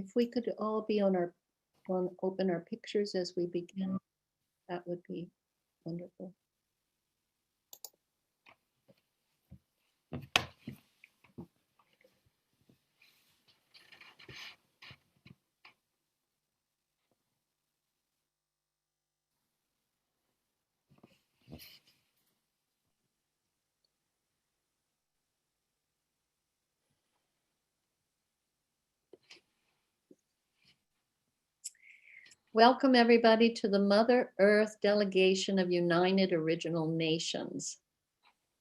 If we could all be on open our pictures as we begin, that would be wonderful. Welcome everybody to the Mother Earth Delegation of United Original Nations.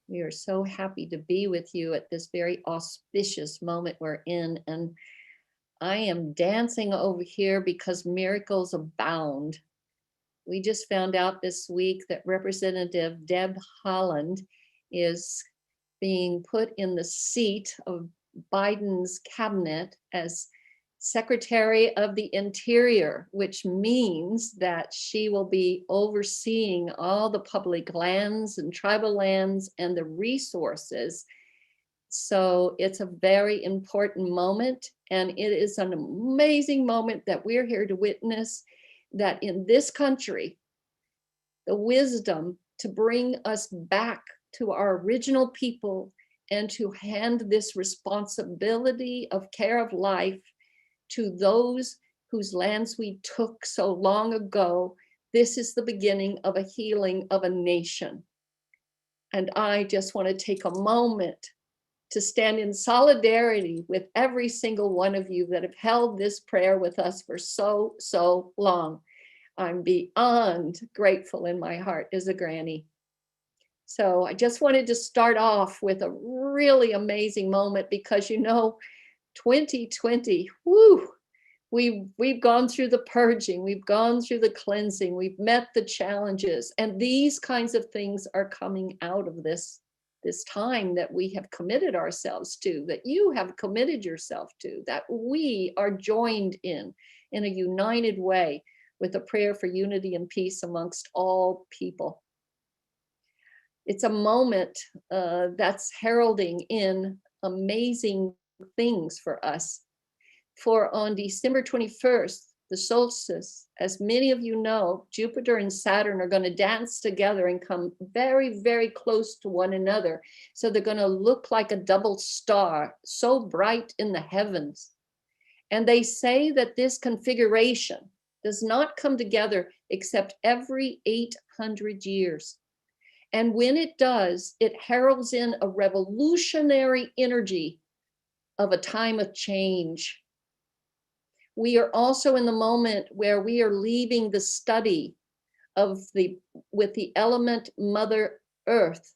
We are so happy to be with you at this very auspicious moment we're in. And I am dancing over here because miracles abound. We just found out this week that Representative Deb Haaland is being put in the seat of Biden's cabinet as Secretary of the Interior, which means that she will be overseeing all the public lands and tribal lands and the resources. So it's a very important moment, and it is an amazing moment that we're here to witness, that in this country, the wisdom to bring us back to our original people and to hand this responsibility of care of life to those whose lands we took so long ago. This is the beginning of a healing of a nation. And I just want to take a moment to stand in solidarity with every single one of you that have held this prayer with us for so long. I'm beyond grateful in my heart as a granny. So I just wanted to start off with a really amazing moment because, 2020, whoo, we've gone through the purging, we've gone through the cleansing, we've met the challenges, and these kinds of things are coming out of this time that we have committed ourselves to, that you have committed yourself to, that we are joined in a united way with a prayer for unity and peace amongst all people. It's a moment that's heralding in amazing things for us. For on December 21st, the solstice, as many of you know, Jupiter and Saturn are going to dance together and come very, very close to one another. So they're going to look like a double star, so bright in the heavens. And they say that this configuration does not come together except every 800 years. And when it does, it heralds in a revolutionary energy of a time of change. We are also in the moment where we are leaving the study with the element Mother Earth.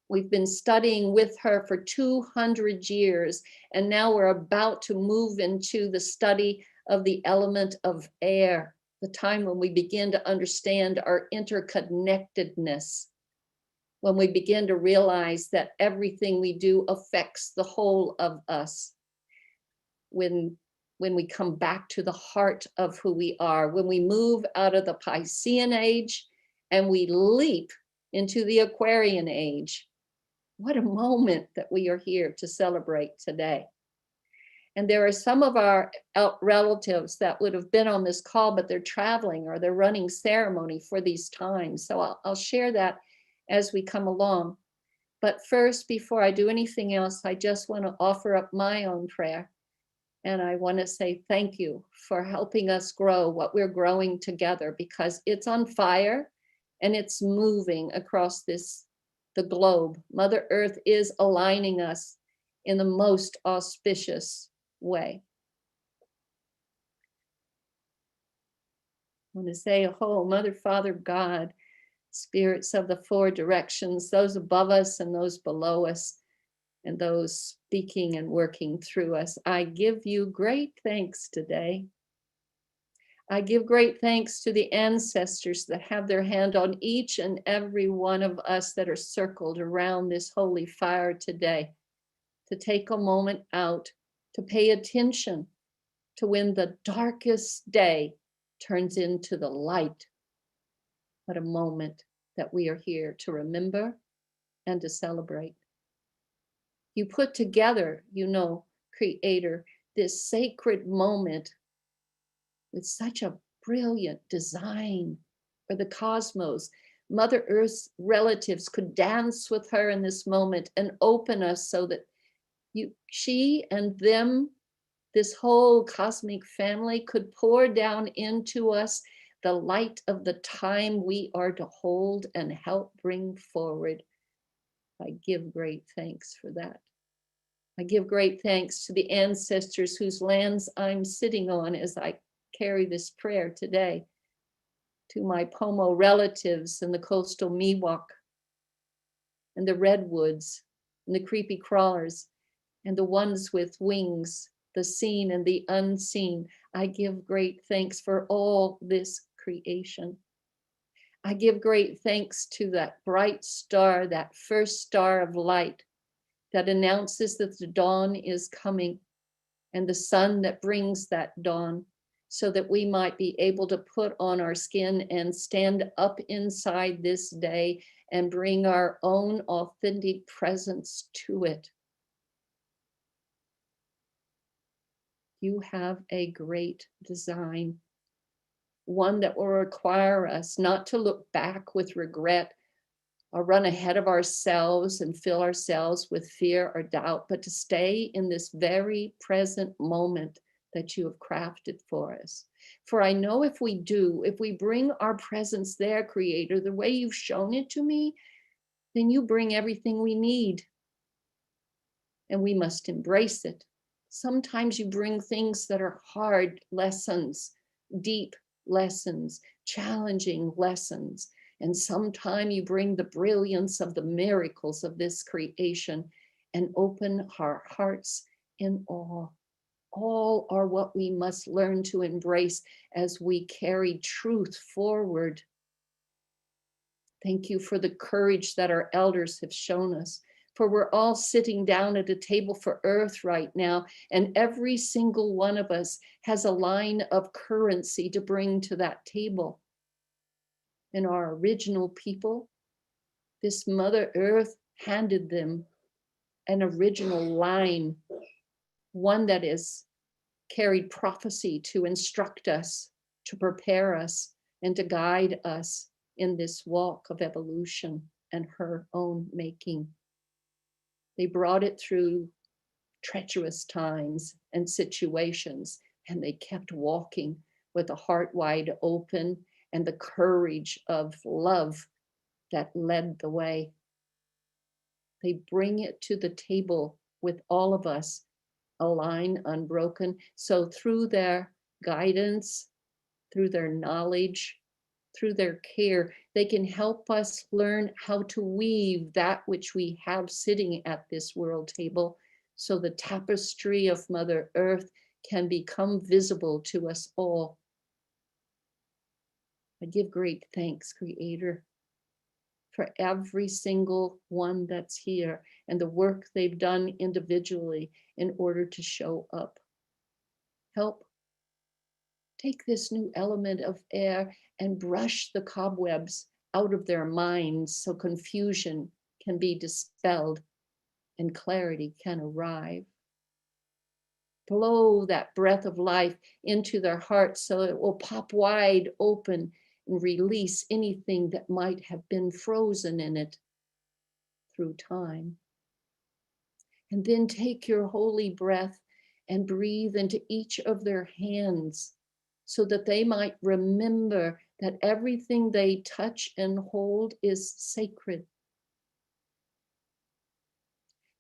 We've been studying with her for 200 years, and now we're about to move into the study of the element of air, the time when we begin to understand our interconnectedness, when we begin to realize that everything we do affects the whole of us. When we come back to the heart of who we are, when we move out of the Piscean age and we leap into the Aquarian age. What a moment that we are here to celebrate today. And there are some of our relatives that would have been on this call, but they're traveling or they're running ceremony for these times. So I'll share that as we come along. But first, before I do anything else, I just want to offer up my own prayer. And I want to say thank you for helping us grow what we're growing together, because it's on fire and it's moving across the globe. Mother Earth is aligning us in the most auspicious way. I want to say, oh, Mother, Father, God, spirits of the four directions, those above us and those below us, and those speaking and working through us. I give you great thanks today. I give great thanks to the ancestors that have their hand on each and every one of us that are circled around this holy fire today, to take a moment out, to pay attention to when the darkest day turns into the light. What a moment that we are here to remember and to celebrate. You put together, Creator, this sacred moment with such a brilliant design for the cosmos. Mother Earth's relatives could dance with her in this moment and open us so that she and them, this whole cosmic family, could pour down into us the light of the time we are to hold and help bring forward. I give great thanks for that. I give great thanks to the ancestors whose lands I'm sitting on as I carry this prayer today, to my Pomo relatives in the coastal Miwok and the redwoods and the creepy crawlers and the ones with wings, the seen and the unseen. I give great thanks for all this creation. I give great thanks to that bright star, that first star of light that announces that the dawn is coming, and the sun that brings that dawn, so that we might be able to put on our skin and stand up inside this day and bring our own authentic presence to it. You have a great design, one that will require us not to look back with regret or run ahead of ourselves and fill ourselves with fear or doubt, but to stay in this very present moment that you have crafted for us. For I know if we do, if we bring our presence there, Creator, the way you've shown it to me, then you bring everything we need. And we must embrace it. Sometimes you bring things that are hard lessons, deep lessons, challenging lessons. And sometimes you bring the brilliance of the miracles of this creation and open our hearts in awe. All are what we must learn to embrace as we carry truth forward. Thank you for the courage that our elders have shown us. For we're all sitting down at a table for Earth right now, and every single one of us has a line of currency to bring to that table. And our original people, this Mother Earth handed them an original line, one that is carried prophecy to instruct us, to prepare us, and to guide us in this walk of evolution and her own making. They brought it through treacherous times and situations, and they kept walking with a heart wide open and the courage of love that led the way. They bring it to the table with all of us, a line unbroken. So through their guidance, through their knowledge, through their care, they can help us learn how to weave that which we have sitting at this world table, so the tapestry of Mother Earth can become visible to us all. I give great thanks, Creator, for every single one that's here and the work they've done individually in order to show up. Help take this new element of air and brush the cobwebs out of their minds so confusion can be dispelled and clarity can arrive. Blow that breath of life into their hearts so it will pop wide open and release anything that might have been frozen in it through time. And then take your holy breath and breathe into each of their hands so that they might remember that everything they touch and hold is sacred.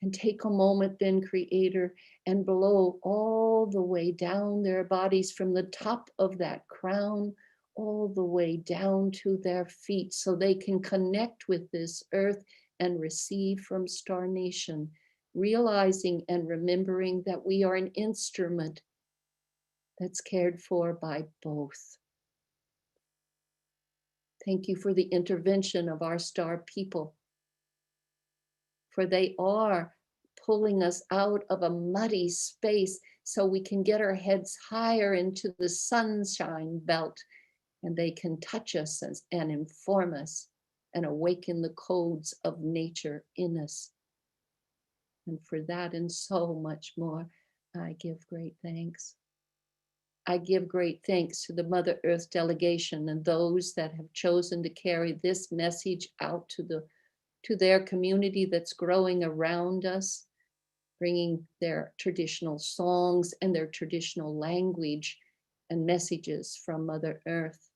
And take a moment then, Creator, and blow all the way down their bodies from the top of that crown all the way down to their feet so they can connect with this earth and receive from Star Nation, realizing and remembering that we are an instrument that's cared for by both. Thank you for the intervention of our star people, for they are pulling us out of a muddy space so we can get our heads higher into the sunshine belt, and they can touch us and inform us and awaken the codes of nature in us. And for that and so much more, I give great thanks. I give great thanks to the Mother Earth delegation and those that have chosen to carry this message out to their community that's growing around us, bringing their traditional songs and their traditional language and messages from Mother Earth.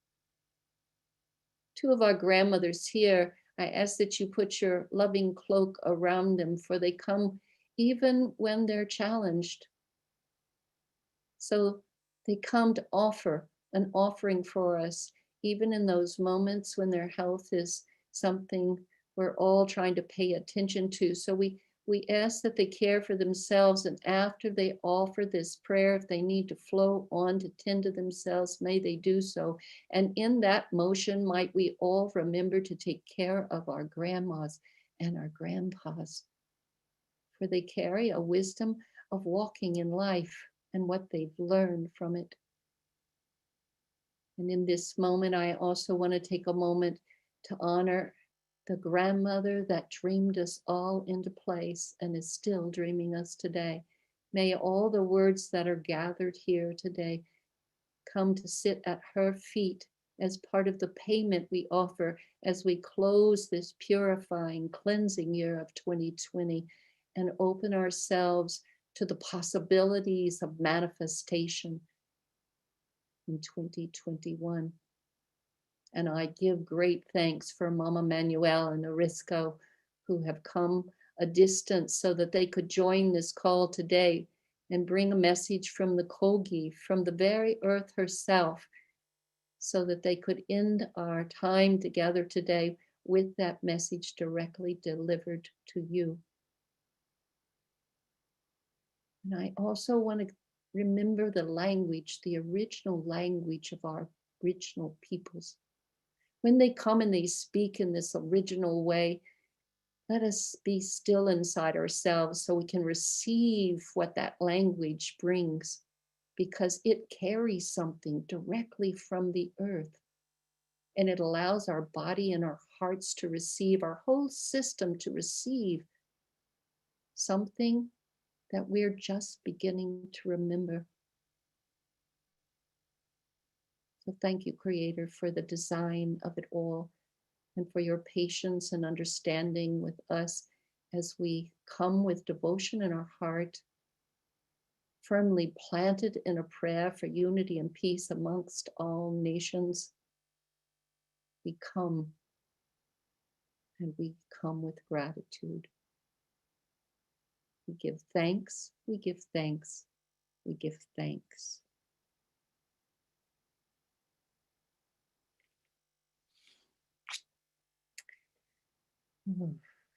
Two of our grandmothers here, I ask that you put your loving cloak around them, for they come even when they're challenged. So they come to offer an offering for us, even in those moments when their health is something we're all trying to pay attention to. So we ask that they care for themselves, and after they offer this prayer, if they need to flow on to tend to themselves, may they do so. And in that motion, might we all remember to take care of our grandmas and our grandpas, for they carry a wisdom of walking in life and what they've learned from it. And in this moment, I also want to take a moment to honor the grandmother that dreamed us all into place and is still dreaming us today. May all the words that are gathered here today come to sit at her feet as part of the payment we offer as we close this purifying, cleansing year of 2020 and open ourselves to the possibilities of manifestation in 2021. And I give great thanks for Mamo Manuel and Orisco, who have come a distance so that they could join this call today and bring a message from the Kogi, from the very earth herself, so that they could end our time together today with that message directly delivered to you. And I also want to remember the language, the original language of our original peoples. When they come and they speak in this original way, let us be still inside ourselves so we can receive what that language brings, because it carries something directly from the earth. And it allows our body and our hearts to receive, our whole system to receive something that we're just beginning to remember. So thank you, Creator, for the design of it all and for your patience and understanding with us as we come with devotion in our heart, firmly planted in a prayer for unity and peace amongst all nations. We come, and we come with gratitude. We give thanks, we give thanks, we give thanks.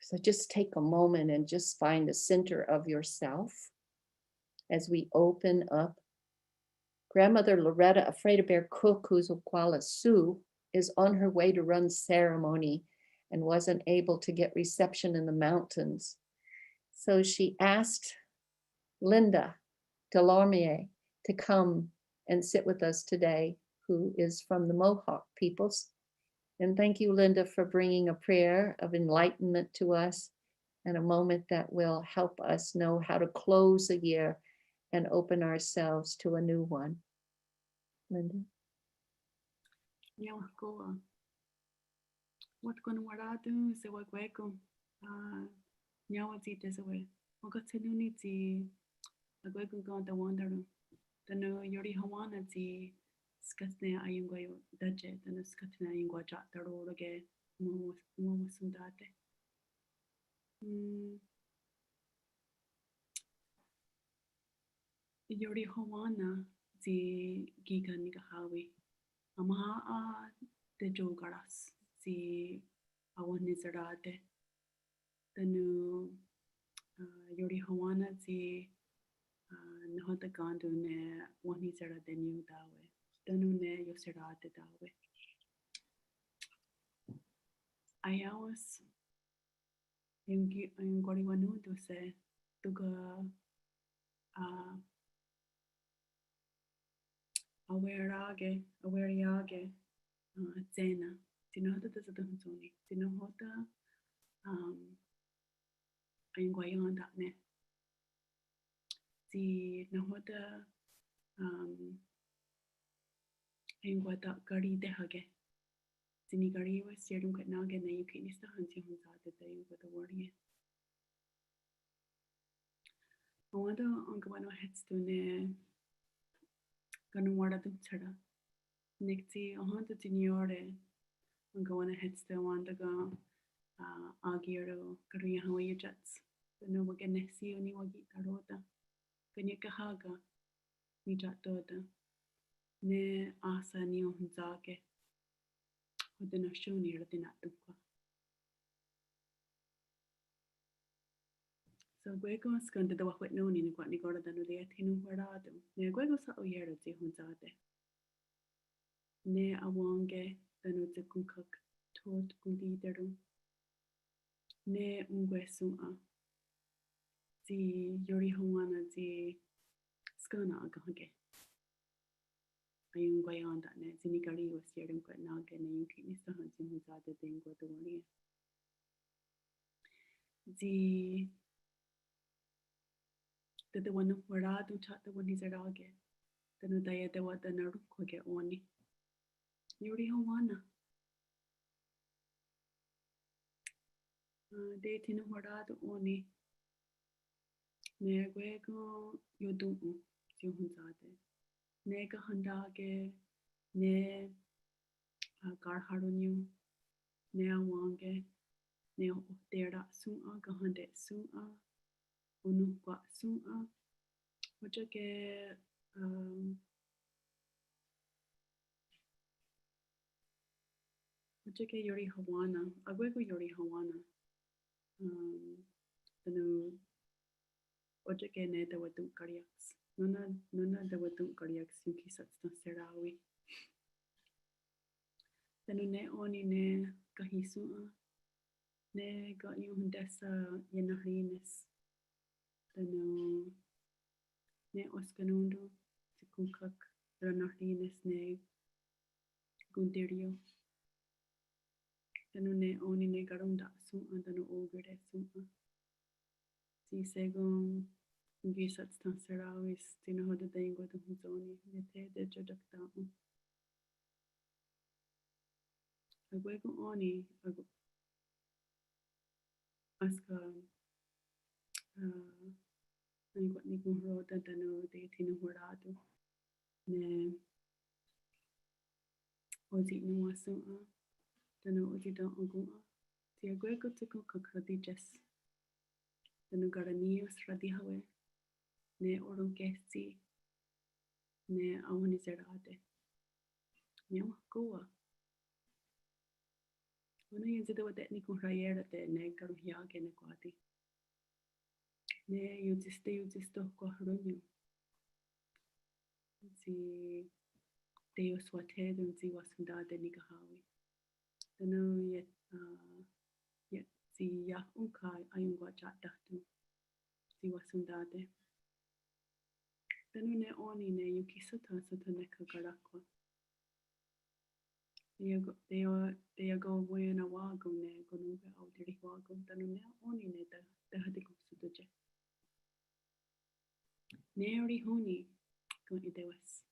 So just take a moment and just find the center of yourself as we open up. Grandmother Loretta, Afraid of Bear Cook, who's Oglala Sioux, is on her way to run ceremony and wasn't able to get reception in the mountains. So she asked Linda Delormier to come and sit with us today, who is from the Mohawk peoples. And thank you, Linda, for bringing a prayer of enlightenment to us and a moment that will help us know how to close a year and open ourselves to a new one. Linda? What going waradu se wakweko nyawati tesawe ogatsenuni ti agweko gon the wanderu the no yori hawana ti skatne ayungwayo daje the no skatne ayungwa jataro roge mo sundate yori hawana ti giga nigahawi amaha the jogaras si awan nizarate the new yori hawana si nahota gandu ne wani zara the new dawe the new ne yosirate dawe ayawas yungi yungori wanu to se tuga awareage Zena, Tinohota does the Hunzoni, Tinohota, Ayunguayon that ne. the Nahoda Ingwata Gari de Hage. Zinigari was Serum Katnaga and you can is the hunting that they with the word here. I wonder Angawano heads to ne Ganwada Chada. Nixie, a haunted in your Angawana heads to Wandaga Agiro, Korea Hawaii Jets. The no Waganesi or Niwagi Tarota. Ganyakahaga, Nijat Doda. Ne Asa Neo Hunzake. With the Oshun or the Natuka. So Guego was going to the Wahwet known in what Nigoda than the Atinu Horado. Ne Guego saw a year of the Hunzade. Ne Awange, the Nunaat, Toad Gundideru. Ne Ungwesua. The Yuri Hawana, the Skana Angaangaq. Ayun Guayan that net, Zinigari was here in Quetnaga and you can Mr. Hunting who's at the thing with the warrior. The one of Waradu chat the one is a rage. The no diet the what the Naruko get only. Yuri Hawana. Dating Waradu only. Neguego Yodu, Juhunzade. Nega Handage, Ne Garharunu, Nea Wange, Neo Dera Sua, Gahande Sua, Unukwa Sua, Wajake Yuri Hawana, Agwego Yuri Hawana, the new Wajake Ne, the Wadu Kariaks. Nona the Wadu Kariaks, Yuki Satsna Serawi. The ne oni ne Kahisua, ne got you Hundessa Yenahines, the no ne Oscanundo, Tikunkak, Ranahines ne Gundirio. The ne oni ne Garunda Sua, the no Ogre Sua. Si Segon. Gisat Stanserawis, Tino the Dango the Huzoni, the Jodakta. I wego oni, Aska, I got Nico Roda, the no, the Tino Horado, ne Ozi Nuasua, the no Ozida Ogua, the Aguego Tico Cocrodijas, the Nugaranios Radihawe. Ne Orongesi, ne Awanizerade. Nyawa Goa. When I use it with technical rayera, the Negaro Yag and Equati. Ne, you just talk Quahronio. The Deus Wated and the Wasunda de Nigahawi. The no yet the Yahunkai Ayungwa Jatatu. The Wasundade. Then ne oni ne yuki sata neka garakwa. They are go when a wago ne gonuga out the wago. Then ne oni ne the hadigo suduje. Neri honi go idewas.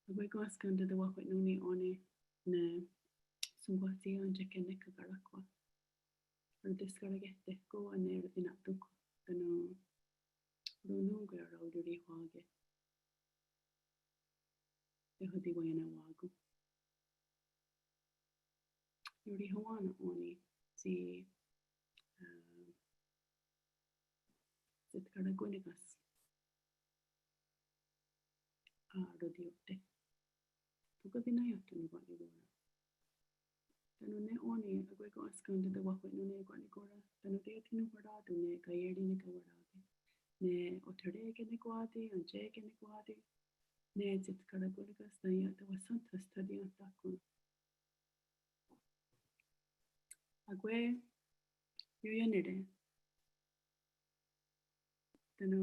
The way go ask under the walk with nuni oni ne sungwati on jeke neka garakwa. This gotta get the go and there in a book. The no girl already hog. The hoodie way in a wago. Yuri Hawana only the Karaguligas Rodiote. Pukadinayo to Nugani. Ne oni a gwego askan de wahwe no ne gwani gora tano de tinu horado ne kayeri ne kawarade ne otere ke ne gwadi anje ke ne gwadi ne jit kara goligas na ya de wasanta study on takun agwe yuyanere tano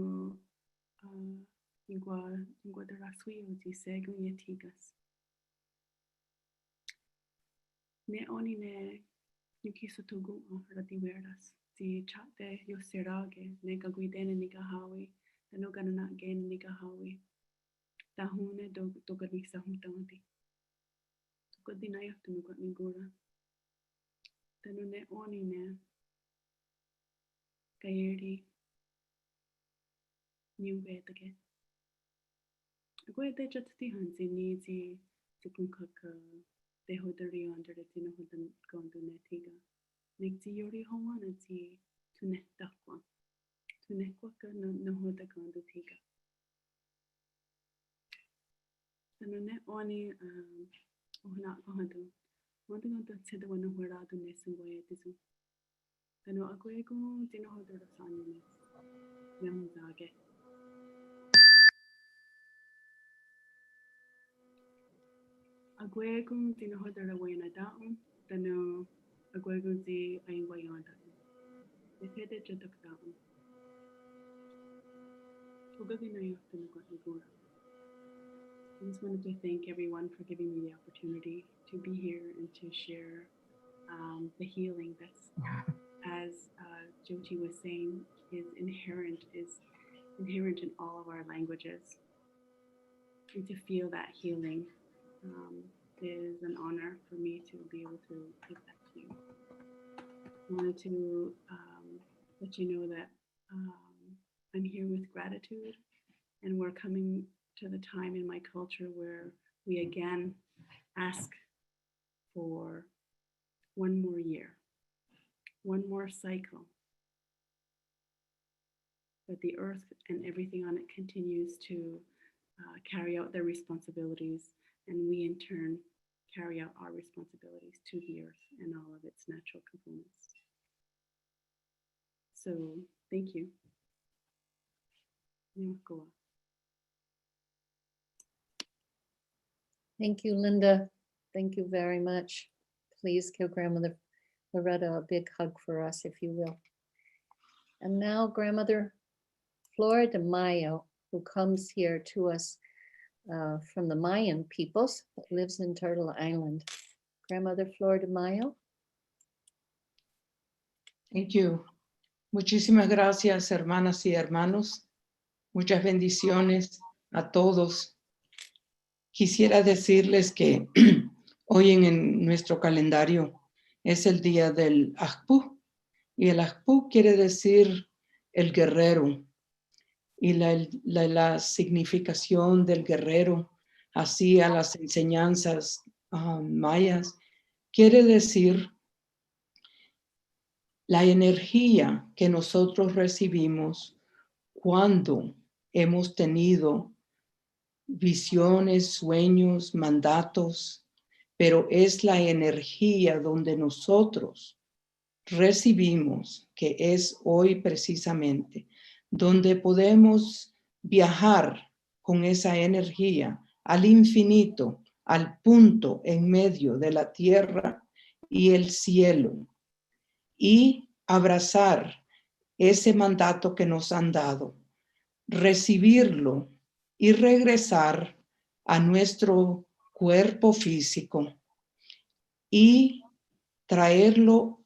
ingwa de rasui uji segun yetigas. Ne oni ne Yuki sotogu rati weras. Si chate yo serage, neka guidene nika hawi, tano ganana gen nika hawi. Tahune doganisa huntamati. Tukodinaya tunukat nigura. Tano ne oni ne. Kayeri. New betage. Agwete jatati hansi ni si kunkaka. Te hodari under the tino hodan gondo netiga. Nixi yori howana ti tunektakwa. Tunekwaka no hoda gondo tiga. Tanone oni ohna kohadu. Wanda gondo tseda wana horadu nesungwaye tisu. Tano agwego tino hodara sanyo yamuzage. Agwego tino hodara wayna daum. Tano agwego ti ayingwayanda. Nefede jodak daum. Ugaginayo tunukat nigura. I just wanted to thank everyone for giving me the opportunity to be here and to share the healing that's, as Jyoti was saying, is inherent in all of our languages. And to feel that healing is an honor for me to be able to give that to you. I wanted to let you know that I'm here with gratitude, and we're coming to the time in my culture where we again ask for one more year, one more cycle, that the earth and everything on it continues to carry out their responsibilities, and we in turn carry out our responsibilities to the earth and all of its natural components. So thank you. Newcomb. Thank you, Linda. Thank you very much. Please give Grandmother Loretta a big hug for us, if you will. And now Grandmother Flordemayo, who comes here to us from the Mayan peoples, that lives in Turtle Island. Grandmother Flordemayo. Thank you. Muchísimas gracias, hermanas y hermanos. Muchas bendiciones a todos. Quisiera decirles que hoy en nuestro calendario es el día del Ajpu, y el Ajpu quiere decir el guerrero, y la significación del guerrero, así a las enseñanzas mayas, quiere decir la energía que nosotros recibimos cuando hemos tenido visiones, sueños, mandatos, pero es la energía donde nosotros recibimos, que es hoy precisamente, donde podemos viajar con esa energía al infinito, al punto en medio de la tierra y el cielo, y abrazar ese mandato que nos han dado, recibirlo y regresar a nuestro cuerpo físico y traerlo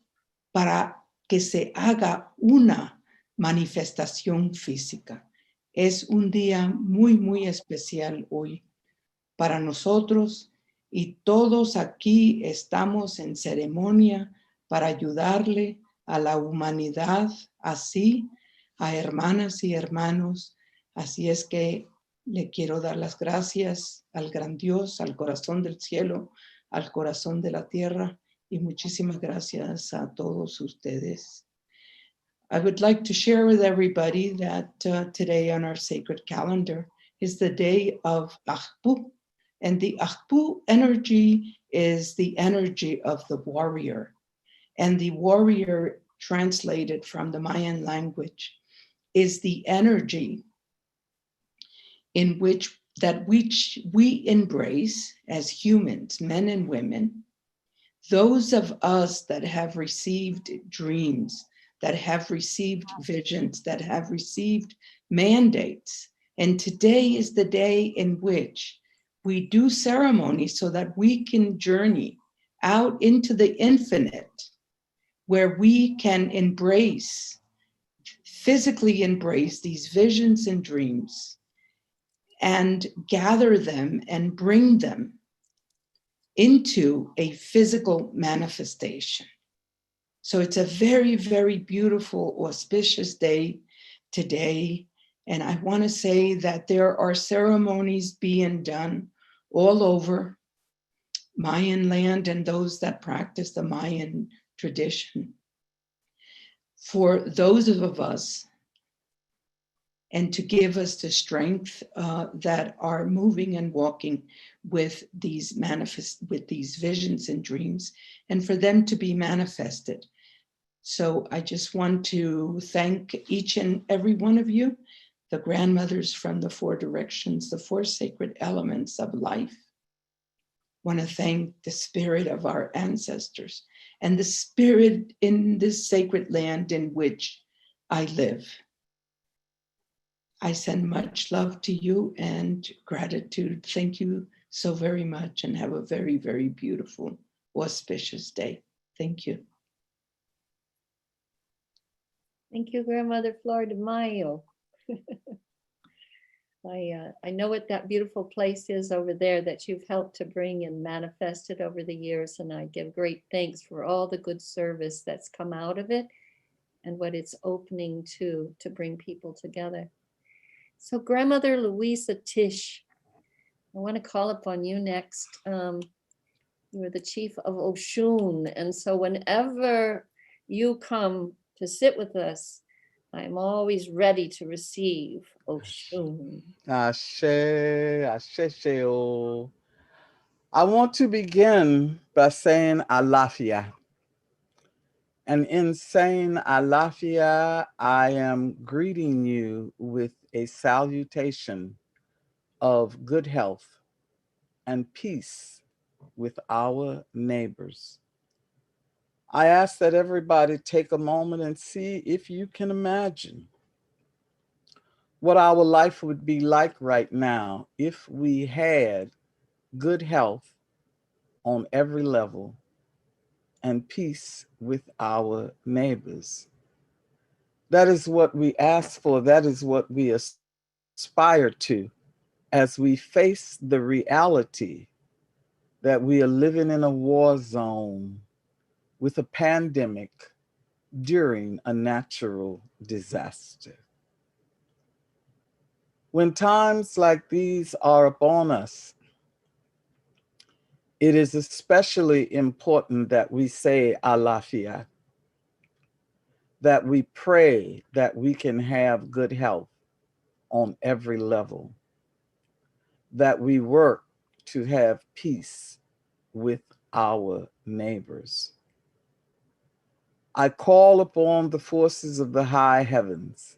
para que se haga una manifestación física. Es un día muy, muy especial hoy para nosotros, y todos aquí estamos en ceremonia para ayudarle a la humanidad, así a hermanas y hermanos. Así es que le quiero dar las gracias al gran Dios, al corazón del cielo, al corazón de la tierra, y muchísimas gracias a todos ustedes. I would like to share with everybody that today on our sacred calendar is the day of Ajpu, and the Ajpu energy is the energy of the warrior, and the warrior, translated from the Mayan language, is the energy in which we embrace as humans, men and women, those of us that have received dreams, that have received visions, that have received mandates. And today is the day in which we do ceremony so that we can journey out into the infinite where we can physically embrace these visions and dreams and gather them and bring them into a physical manifestation. So it's a very, very beautiful, auspicious day today. And I want to say that there are ceremonies being done all over Mayan land and those that practice the Mayan tradition for those of us, and to give us the strength that are moving and walking with these visions and dreams, and for them to be manifested. So I just want to thank each and every one of you, the grandmothers from the four directions, the four sacred elements of life. Want to thank the spirit of our ancestors and the spirit in this sacred land in which I live. I send much love to you and gratitude. Thank you so very much, and have a very, very beautiful, auspicious day. Thank you. Thank you, Grandmother Flordemayo. I know what that beautiful place is over there that you've helped to bring and manifested over the years, and I give great thanks for all the good service that's come out of it and what it's opening to bring people together. So Grandmother Luisah Teish, I want to call upon you next. You are the chief of Oshun, and so whenever you come to sit with us, I'm always ready to receive Oshun. Ashe, Ashesheo. I want to begin by saying Alafia. And in saying Alafia, I am greeting you with a salutation of good health and peace with our neighbors. I ask that everybody take a moment and see if you can imagine what our life would be like right now if we had good health on every level and peace with our neighbors. That is what we ask for. That is what we aspire to as we face the reality that we are living in a war zone with a pandemic during a natural disaster. When times like these are upon us, it is especially important that we say Alafia, that we pray that we can have good health on every level, that we work to have peace with our neighbors. I call upon the forces of the high heavens,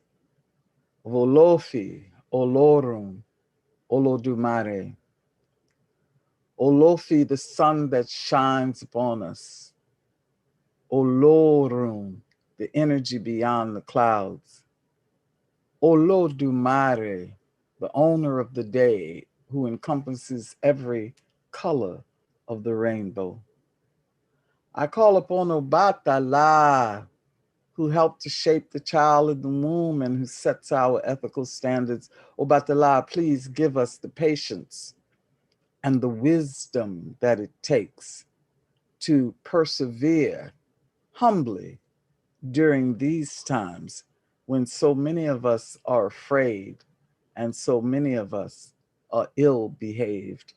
Volofi, Olorum, Olodumare, Olofi, the sun that shines upon us, Olorum, the energy beyond the clouds, Olodumare, the owner of the day, who encompasses every color of the rainbow. I call upon Obatala, who helped to shape the child in the womb and who sets our ethical standards. Obatala, please give us the patience and the wisdom that it takes to persevere humbly during these times when so many of us are afraid and so many of us are ill behaved.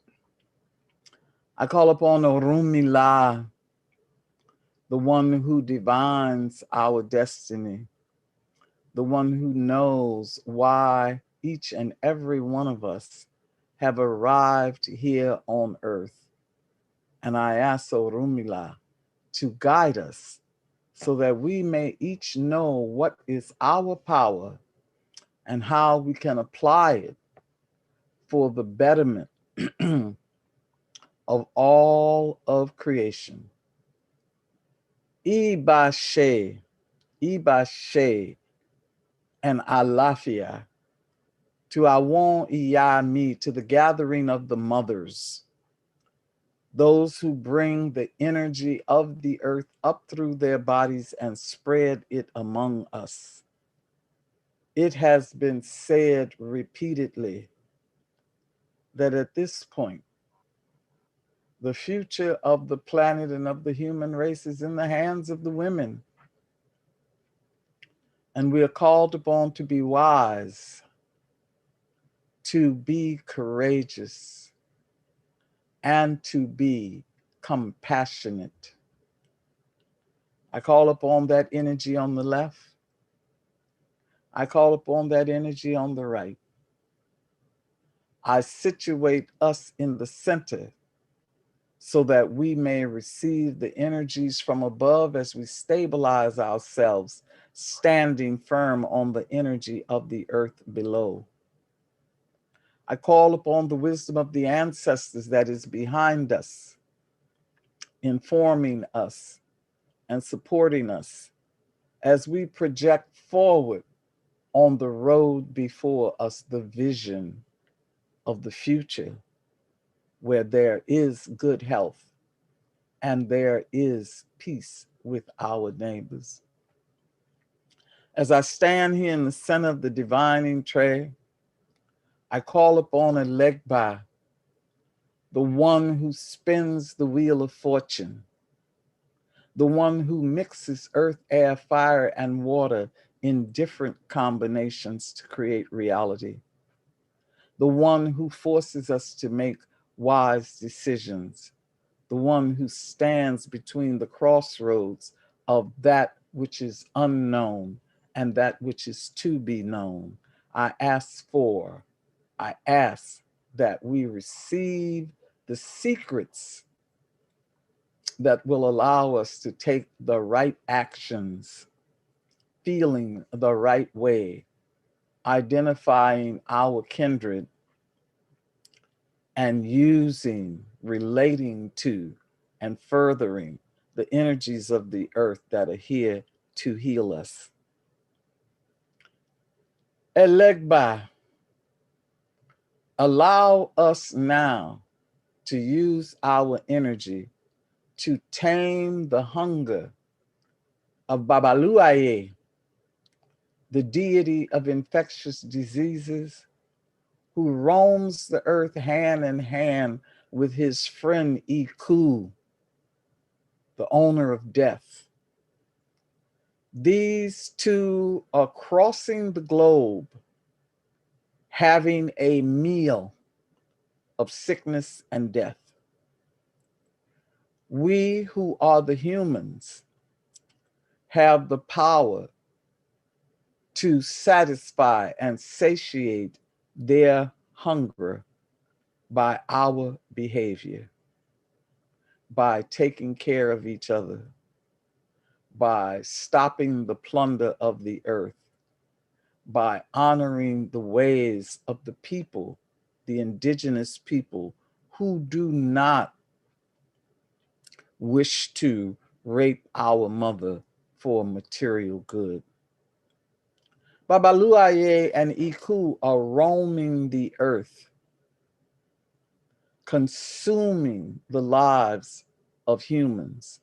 I call upon Orumila, the one who divines our destiny, the one who knows why each and every one of us have arrived here on earth. And I ask Orumila to guide us so that we may each know what is our power and how we can apply it for the betterment of all of creation. Ibashe, Ibashe, and Alafia, to Awon Iyami, to the gathering of the mothers, those who bring the energy of the earth up through their bodies and spread it among us. It has been said repeatedly that at this point, the future of the planet and of the human race is in the hands of the women. And we are called upon to be wise, to be courageous, and to be compassionate. I call upon that energy on the left. I call upon that energy on the right. I situate us in the center so that we may receive the energies from above as we stabilize ourselves, standing firm on the energy of the earth below. I call upon the wisdom of the ancestors that is behind us, informing us and supporting us as we project forward on the road before us, the vision of the future where there is good health and there is peace with our neighbors. As I stand here in the center of the divining tray, I call upon Elegba, the one who spins the wheel of fortune, the one who mixes earth, air, fire, and water in different combinations to create reality, the one who forces us to make wise decisions, the one who stands between the crossroads of that which is unknown and that which is to be known. I ask that we receive the secrets that will allow us to take the right actions, feeling the right way, identifying our kindred, and using, relating to, and furthering the energies of the earth that are here to heal us. Elegba, allow us now to use our energy to tame the hunger of Babaluaye, the deity of infectious diseases, who roams the earth hand in hand with his friend Iku, the owner of death. These two are crossing the globe, having a meal of sickness and death. We who are the humans have the power to satisfy and satiate their hunger by our behavior, by taking care of each other, by stopping the plunder of the earth, by honoring the ways of the people, the indigenous people who do not wish to rape our mother for material good. Babaluaye and Iku are roaming the earth, consuming the lives of humans.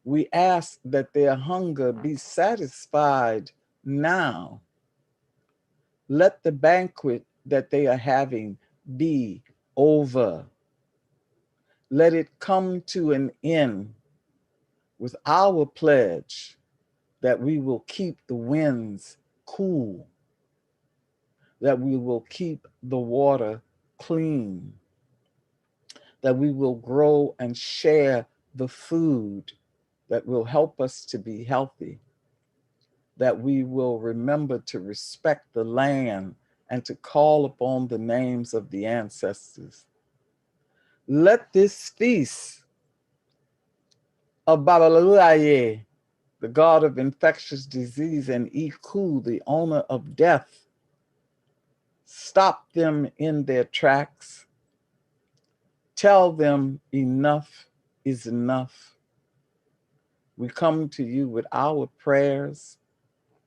We ask that their hunger be satisfied now. Let the banquet that they are having be over. Let it come to an end with our pledge that we will keep the winds cool, that we will keep the water clean, that we will grow and share the food that will help us to be healthy, that we will remember to respect the land and to call upon the names of the ancestors. Let this feast of Babaluaye, the god of infectious disease, and Iku, the owner of death, stop them in their tracks. Tell them enough is enough. We come to you with our prayers,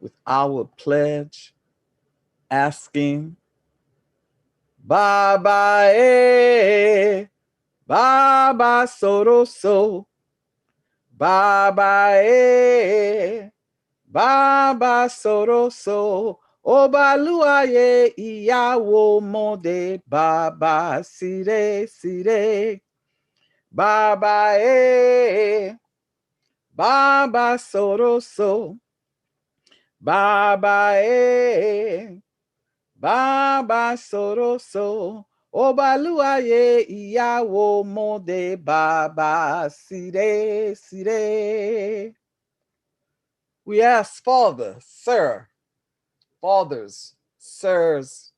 with our pledge, asking, Baba, Baba Soroso, Baba Baba Soroso, Obaluaye Iyawo Mode, Baba Sire Sire, Baba Baba Soroso, Baba Baba Soroso, Obaluaye Iyawo Mode, Baba Sire Sire. We ask, Father, Sir, fathers, sirs,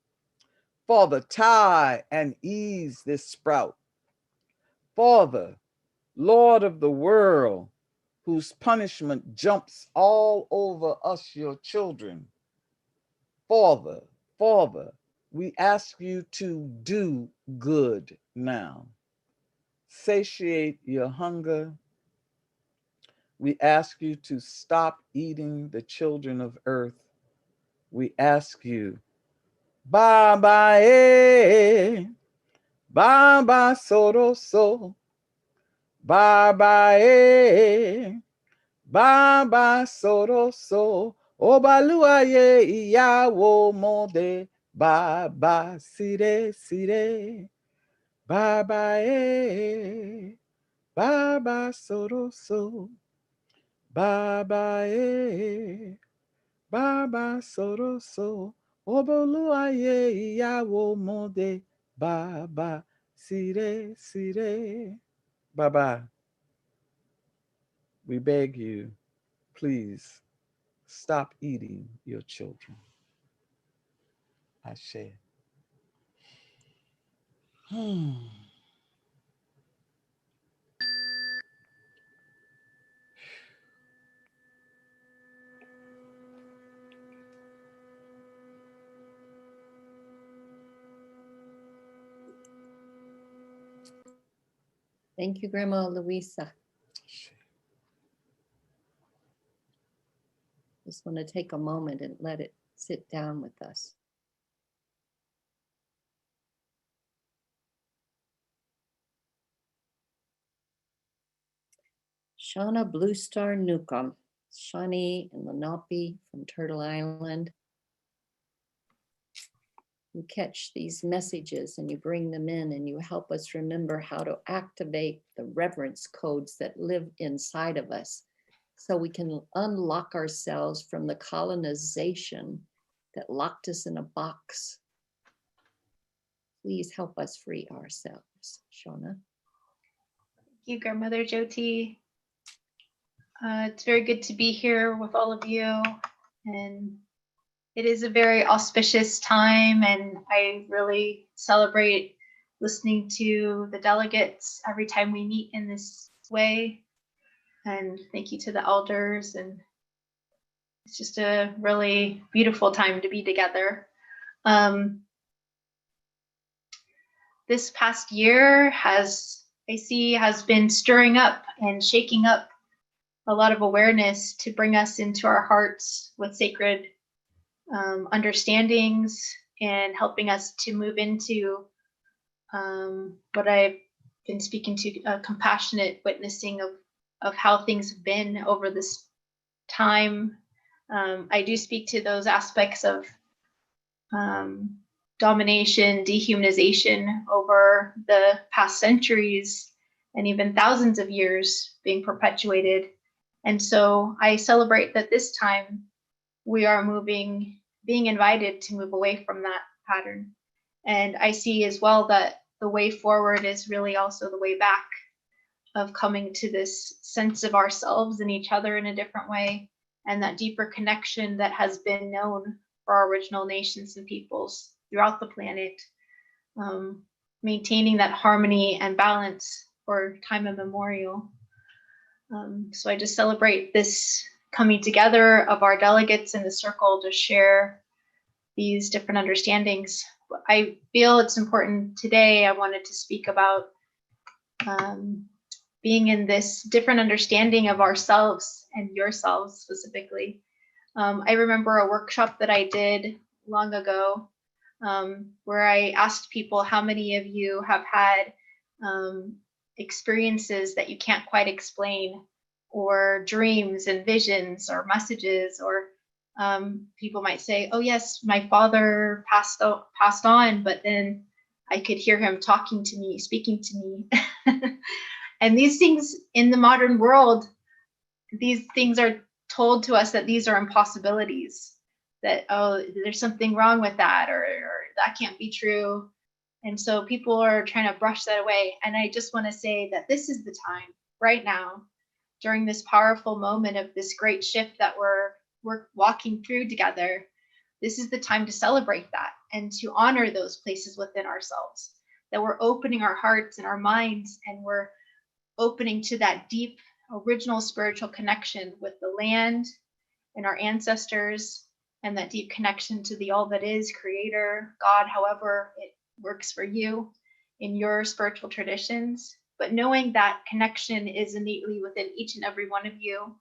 Father, tie and ease this sprout. Father, Lord of the world, whose punishment jumps all over us, your children. Father, Father, we ask you to do good now. Satiate your hunger. We ask you to stop eating the children of earth. We ask you, Baba Baba Soroso, Baba Baba Soroso, Obaluaye Iyawo Mode, Baba Sire Sire, Baba Baba Soroso, Baba Baba Soroso, Obaluaye Iyawo Mode, Baba Sire Sire. Baba, we beg you, please stop eating your children. Ashe. Thank you, Grandma Luisah. Just want to take a moment and let it sit down with us. Shawna, Bluestar, Newcomb, Shawnee and Lenape from Turtle Island. You catch these messages and you bring them in and you help us remember how to activate the reverence codes that live inside of us so we can unlock ourselves from the colonization that locked us in a box. Please help us free ourselves, Shawna. Thank you, Grandmother Jyoti. It's very good to be here with all of you, and it is a very auspicious time, and I really celebrate listening to the delegates every time we meet in this way. And thank you to the elders, and it's just a really beautiful time to be together. This past year has been stirring up and shaking up a lot of awareness to bring us into our hearts with sacred understandings and helping us to move into what I've been speaking to, compassionate witnessing of how things have been over this time. I do speak to those aspects of domination, dehumanization over the past centuries and even thousands of years being perpetuated. And so I celebrate that this time we are being invited to move away from that pattern. And I see as well that the way forward is really also the way back, of coming to this sense of ourselves and each other in a different way, and that deeper connection that has been known for our original nations and peoples throughout the planet, maintaining that harmony and balance for time immemorial. So I just celebrate this coming together of our delegates in the circle to share these different understandings. I feel it's important today. I wanted to speak about being in this different understanding of ourselves and yourselves specifically. I remember a workshop that I did long ago where I asked people how many of you have had experiences that you can't quite explain, or dreams and visions or messages, or people might say, oh yes, my father passed on, but then I could hear him talking to me, speaking to me. And these things in the modern world, these things are told to us that these are impossibilities, that, oh, there's something wrong with that, or that can't be true. And so people are trying to brush that away. And I just want to say that this is the time right now, during this powerful moment of this great shift that we're walking through together. This is the time to celebrate that and to honor those places within ourselves, that we're opening our hearts and our minds, and we're opening to that deep original spiritual connection with the land and our ancestors, and that deep connection to the all that is, creator, God, however it works for you in your spiritual traditions. But knowing that connection is innately within each and every one of you,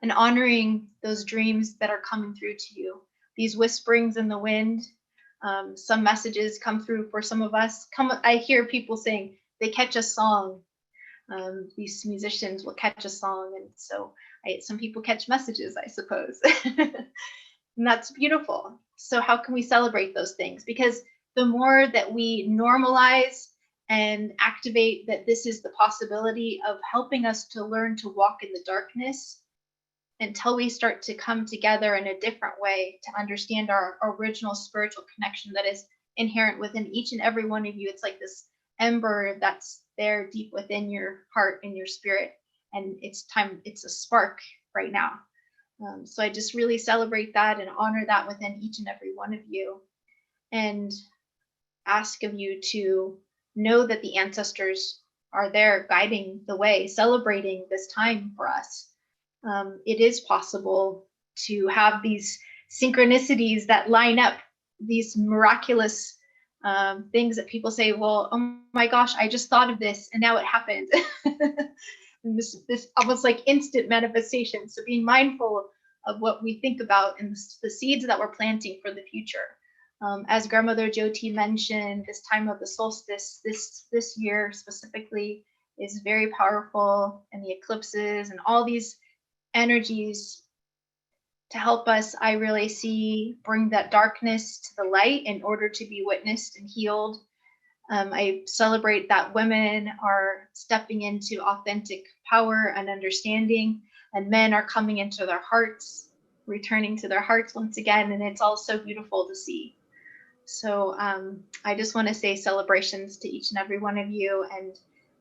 and honoring those dreams that are coming through to you, these whisperings in the wind. Some messages come through for some of us. I hear people saying they catch a song. These musicians will catch a song, and so some people catch messages, I suppose. And that's beautiful. So how can we celebrate those things? Because the more that we normalize and activate that this is the possibility of helping us to learn to walk in the darkness, until we start to come together in a different way to understand our original spiritual connection that is inherent within each and every one of you. It's like this ember that's there deep within your heart and your spirit, and it's a spark right now. So I just really celebrate that and honor that within each and every one of you, and ask of you to know that the ancestors are there guiding the way, celebrating this time for us. It is possible to have these synchronicities that line up, these miraculous things that people say, well, oh my gosh, I just thought of this and now it happened. And this almost like instant manifestation. So being mindful of what we think about and the seeds that we're planting for the future. As Grandmother Jyoti mentioned, this time of the solstice this year specifically is very powerful, and the eclipses and all these energies to help us, I really see, bring that darkness to the light in order to be witnessed and healed. I celebrate that women are stepping into authentic power and understanding, and men are coming into their hearts, returning to their hearts once again, and it's all so beautiful to see. So I just want to say celebrations to each and every one of you, and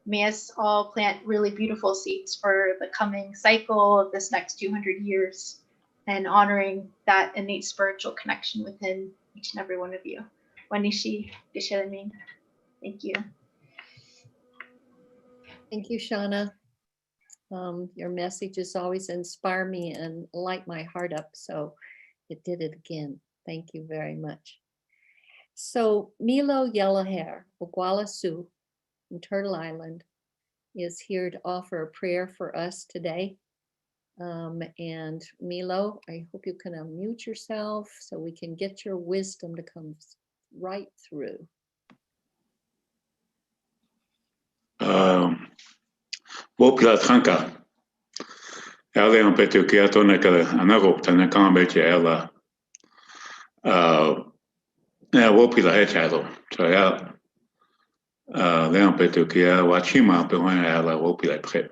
may us all plant really beautiful seeds for the coming cycle of this next 200 years, and honoring that innate spiritual connection within each and every one of you. Wanishi, Gishelamin. Thank you. Thank you, Shawna. Your messages always inspire me and light my heart up, so it did it again. Thank you very much. So Milo Yellowhair, Oglala Sioux in Turtle Island, is here to offer a prayer for us today. And Milo, I hope you can unmute yourself so we can get your wisdom to come right through. Wopila Tranka. Ele on petu kiato na kala anagop tana kambeche ela. Wopila hechado. So ya leon petu kia wachima pewana ela wopila pre.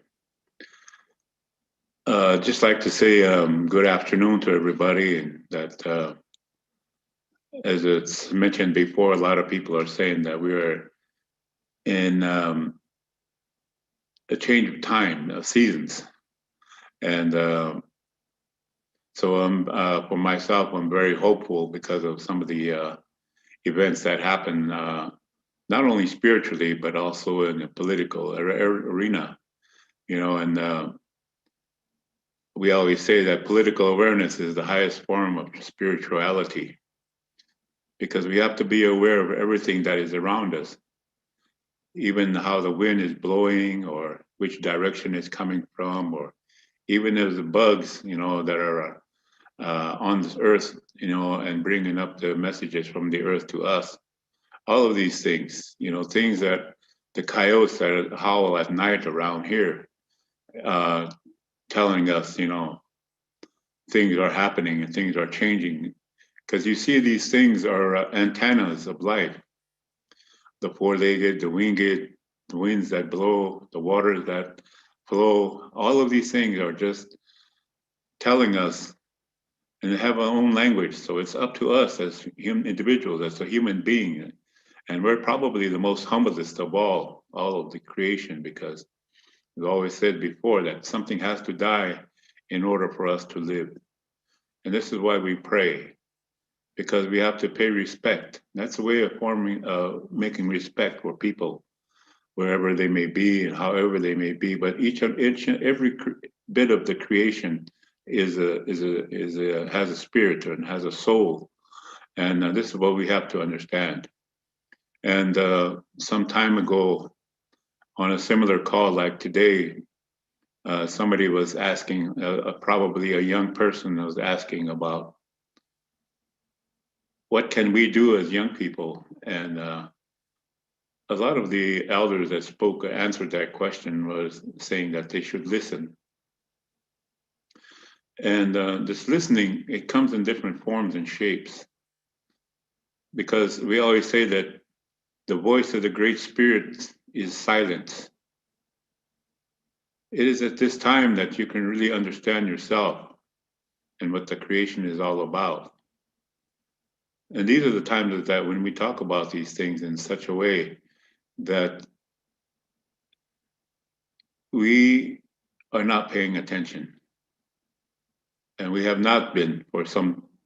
Just like to say good afternoon to everybody, and that as it's mentioned before, a lot of people are saying that we are in a change of time, of seasons. And so for myself, I'm very hopeful because of some of the events that happen, not only spiritually, but also in the political arena, you know, and we always say that political awareness is the highest form of spirituality, because we have to be aware of everything that is around us, even how the wind is blowing or which direction it's coming from, or even as the bugs, you know, that are on this earth, you know, and bringing up the messages from the earth to us. All of these things, you know, things that the coyotes that howl at night around here, telling us, you know, things are happening and things are changing. Because you see, these things are antennas of life. The four-legged, the winged, the winds that blow, the waters that flow, all of these things are just telling us, and they have our own language. So it's up to us as human individuals, as a human being. And we're probably the most humblest of all of the creation, because we've always said before that something has to die in order for us to live. And this is why we pray, because we have to pay respect. That's a way of making respect for people, wherever they may be and however they may be. But each and every bit of the creation has a spirit and has a soul, and this is what we have to understand. And some time ago, on a similar call like today, somebody was asking, probably a young person was asking about what can we do as young people? And a lot of the elders that spoke answered that question was saying that they should listen. And this listening, it comes in different forms and shapes. Because we always say that the voice of the Great Spirit is silence. It is at this time that you can really understand yourself and what the creation is all about. And these are the times that when we talk about these things in such a way that we are not paying attention. And we have not been for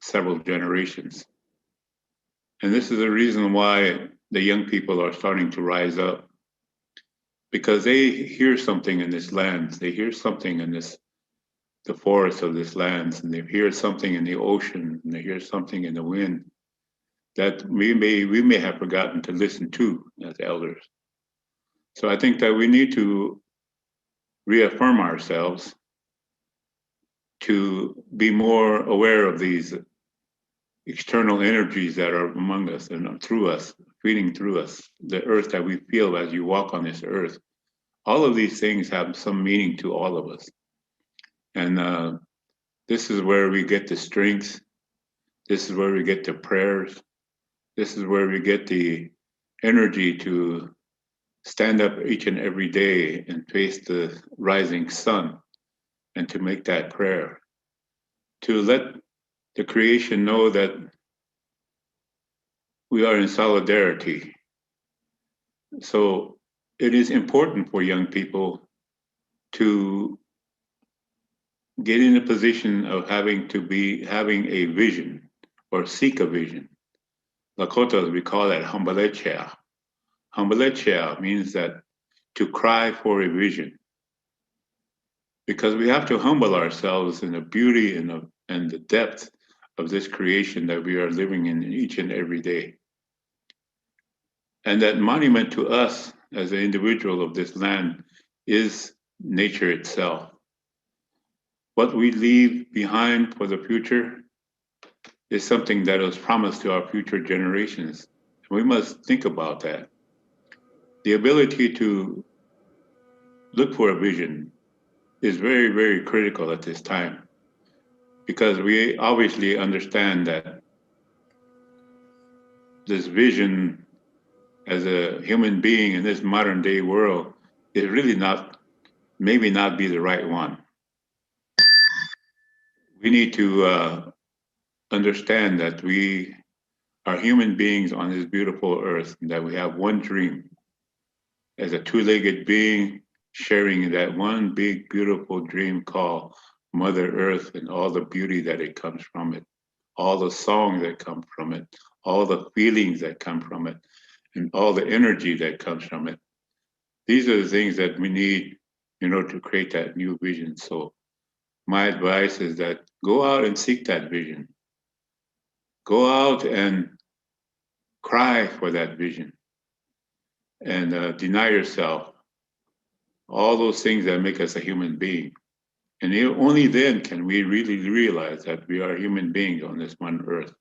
several generations. And this is the reason why the young people are starting to rise up, because they hear something in this land. They hear something in the forest of this land, and they hear something in the ocean, and they hear something in the wind that we may have forgotten to listen to as elders. So I think that we need to reaffirm ourselves to be more aware of these external energies that are among us and through us, feeding through us, the earth that we feel as you walk on this earth. All of these things have some meaning to all of us. And this is where we get the strength. This is where we get the prayers. This is where we get the energy to stand up each and every day and face the rising sun and to make that prayer, to let the creation know that we are in solidarity. So it is important for young people to get in a position of having a vision or seek a vision. Lakota, we call that hambalechea. Hambalechea means that to cry for a vision. Because we have to humble ourselves in the beauty and the depth of this creation that we are living in each and every day. And that monument to us as an individual of this land is nature itself. What we leave behind for the future is something that is promised to our future generations. We must think about that. The ability to look for a vision is very, very critical at this time, because we obviously understand that this vision as a human being in this modern day world is really maybe not be the right one. We need to understand that we are human beings on this beautiful earth, and that we have one dream as a two-legged being, sharing that one big, beautiful dream called Mother Earth, and all the beauty that it comes from it, all the songs that come from it, all the feelings that come from it, and all the energy that comes from it. These are the things that we need in order to create that new vision. So my advice is that go out and seek that vision. Go out and cry for that vision, and deny yourself all those things that make us a human being. And only then can we really realize that we are human beings on this one earth.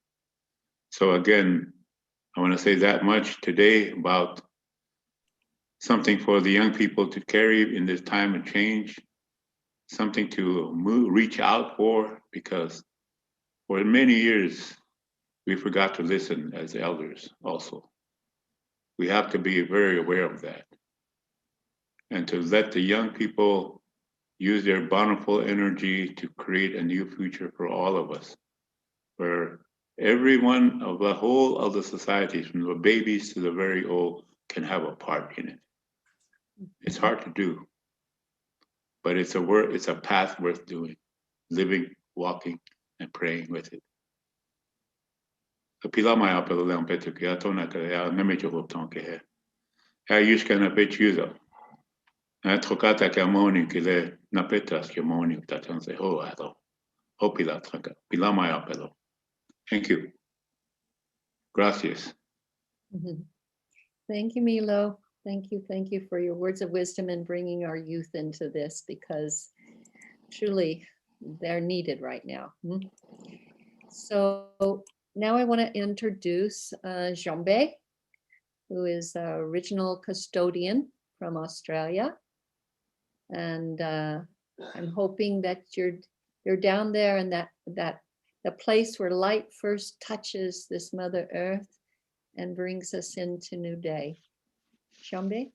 So again, I want to say that much today about something for the young people to carry in this time of change, something to reach out for, because for many years, we forgot to listen as elders also. We have to be very aware of that. And to let the young people use their bountiful energy to create a new future for all of us, where everyone of the whole of the societies, from the babies to the very old, can have a part in it. It's hard to do, but it's a path worth doing, living, walking, and praying with it. Pila mai apelo leon petu ki atona ka ya nemejo hoton ke he. Ha yushka na pechuzo. Na trokata ka moni ki le na petas ki moni tatan se ho ado. Ho pila traka. Pila mai apelo. Thank you. Gracias. Thank you, Milo. Thank you for your words of wisdom and bringing our youth into this, because truly they're needed right now. So now I want to introduce Jarmbi, who is the original custodian from Australia. And I'm hoping that you're down there and that the place where light first touches this Mother Earth and brings us into new day. Jarmbi?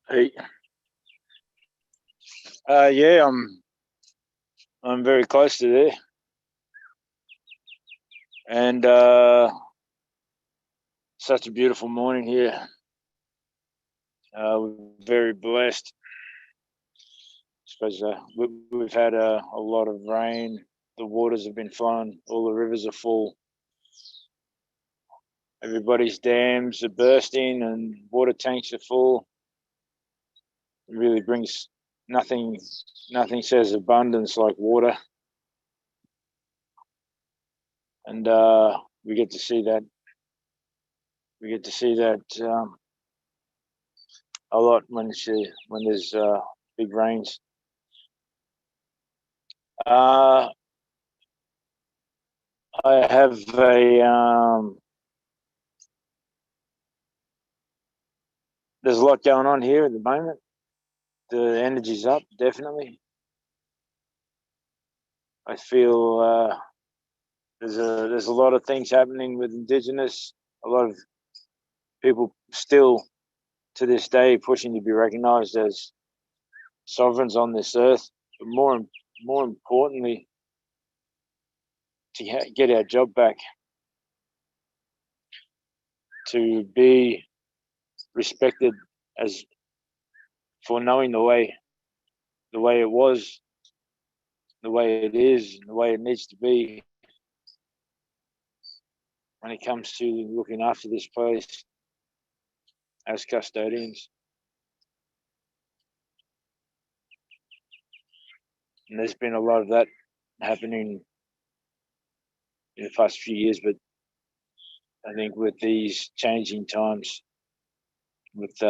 Hey. Yeah, I'm very close to there. And such a beautiful morning here. We're very blessed. I suppose we've had a lot of rain. The waters have been flowing. All the rivers are full. Everybody's dams are bursting and water tanks are full. It really brings nothing says abundance like water. And we get to see that. We get to see that a lot when there's big rains. I have there's a lot going on here at the moment. The energy's up, definitely. I feel there's a lot of things happening with Indigenous. A lot of people still, to this day, pushing to be recognised as sovereigns on this earth. But more importantly, to get our job back, to be respected as for knowing the way it was, the way it is, and the way it needs to be when it comes to looking after this place as custodians. And there's been a lot of that happening in the past few years, but I think with these changing times, with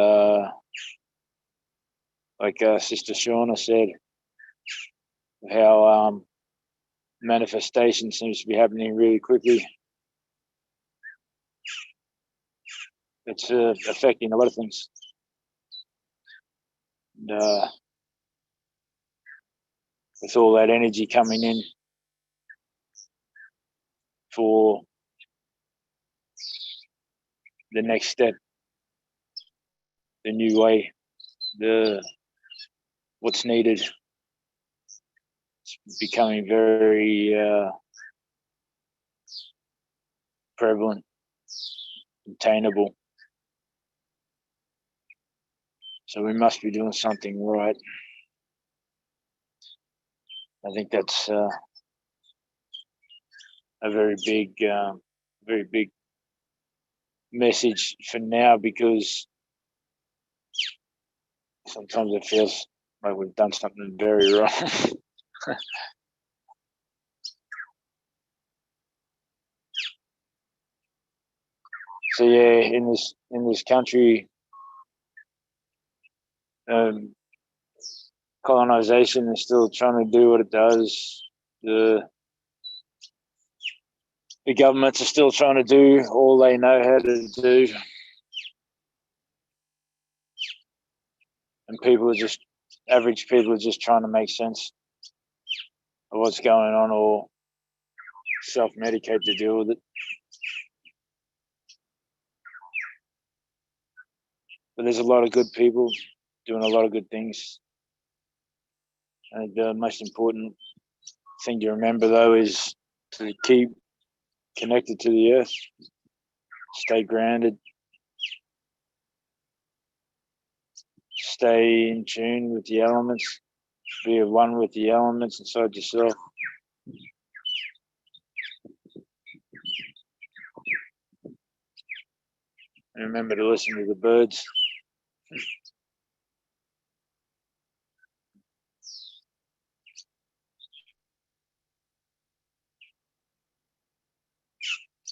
like Sister Shawna said, how manifestation seems to be happening really quickly. It's affecting a lot of things. And, with all that energy coming in for the next step, the new way, what's needed, it's becoming very prevalent, attainable. So we must be doing something right. I think that's a very big message for now, because sometimes it feels like we've done something very wrong. So yeah, in this country, colonization is still trying to do what it does. The governments are still trying to do all they know how to do. and average people are just trying to make sense of what's going on or self-medicate to deal with it. But there's a lot of good people doing a lot of good things. And the most important thing to remember, though, is to keep connected to the earth, stay grounded, stay in tune with the elements, be at one with the elements inside yourself. And remember to listen to the birds.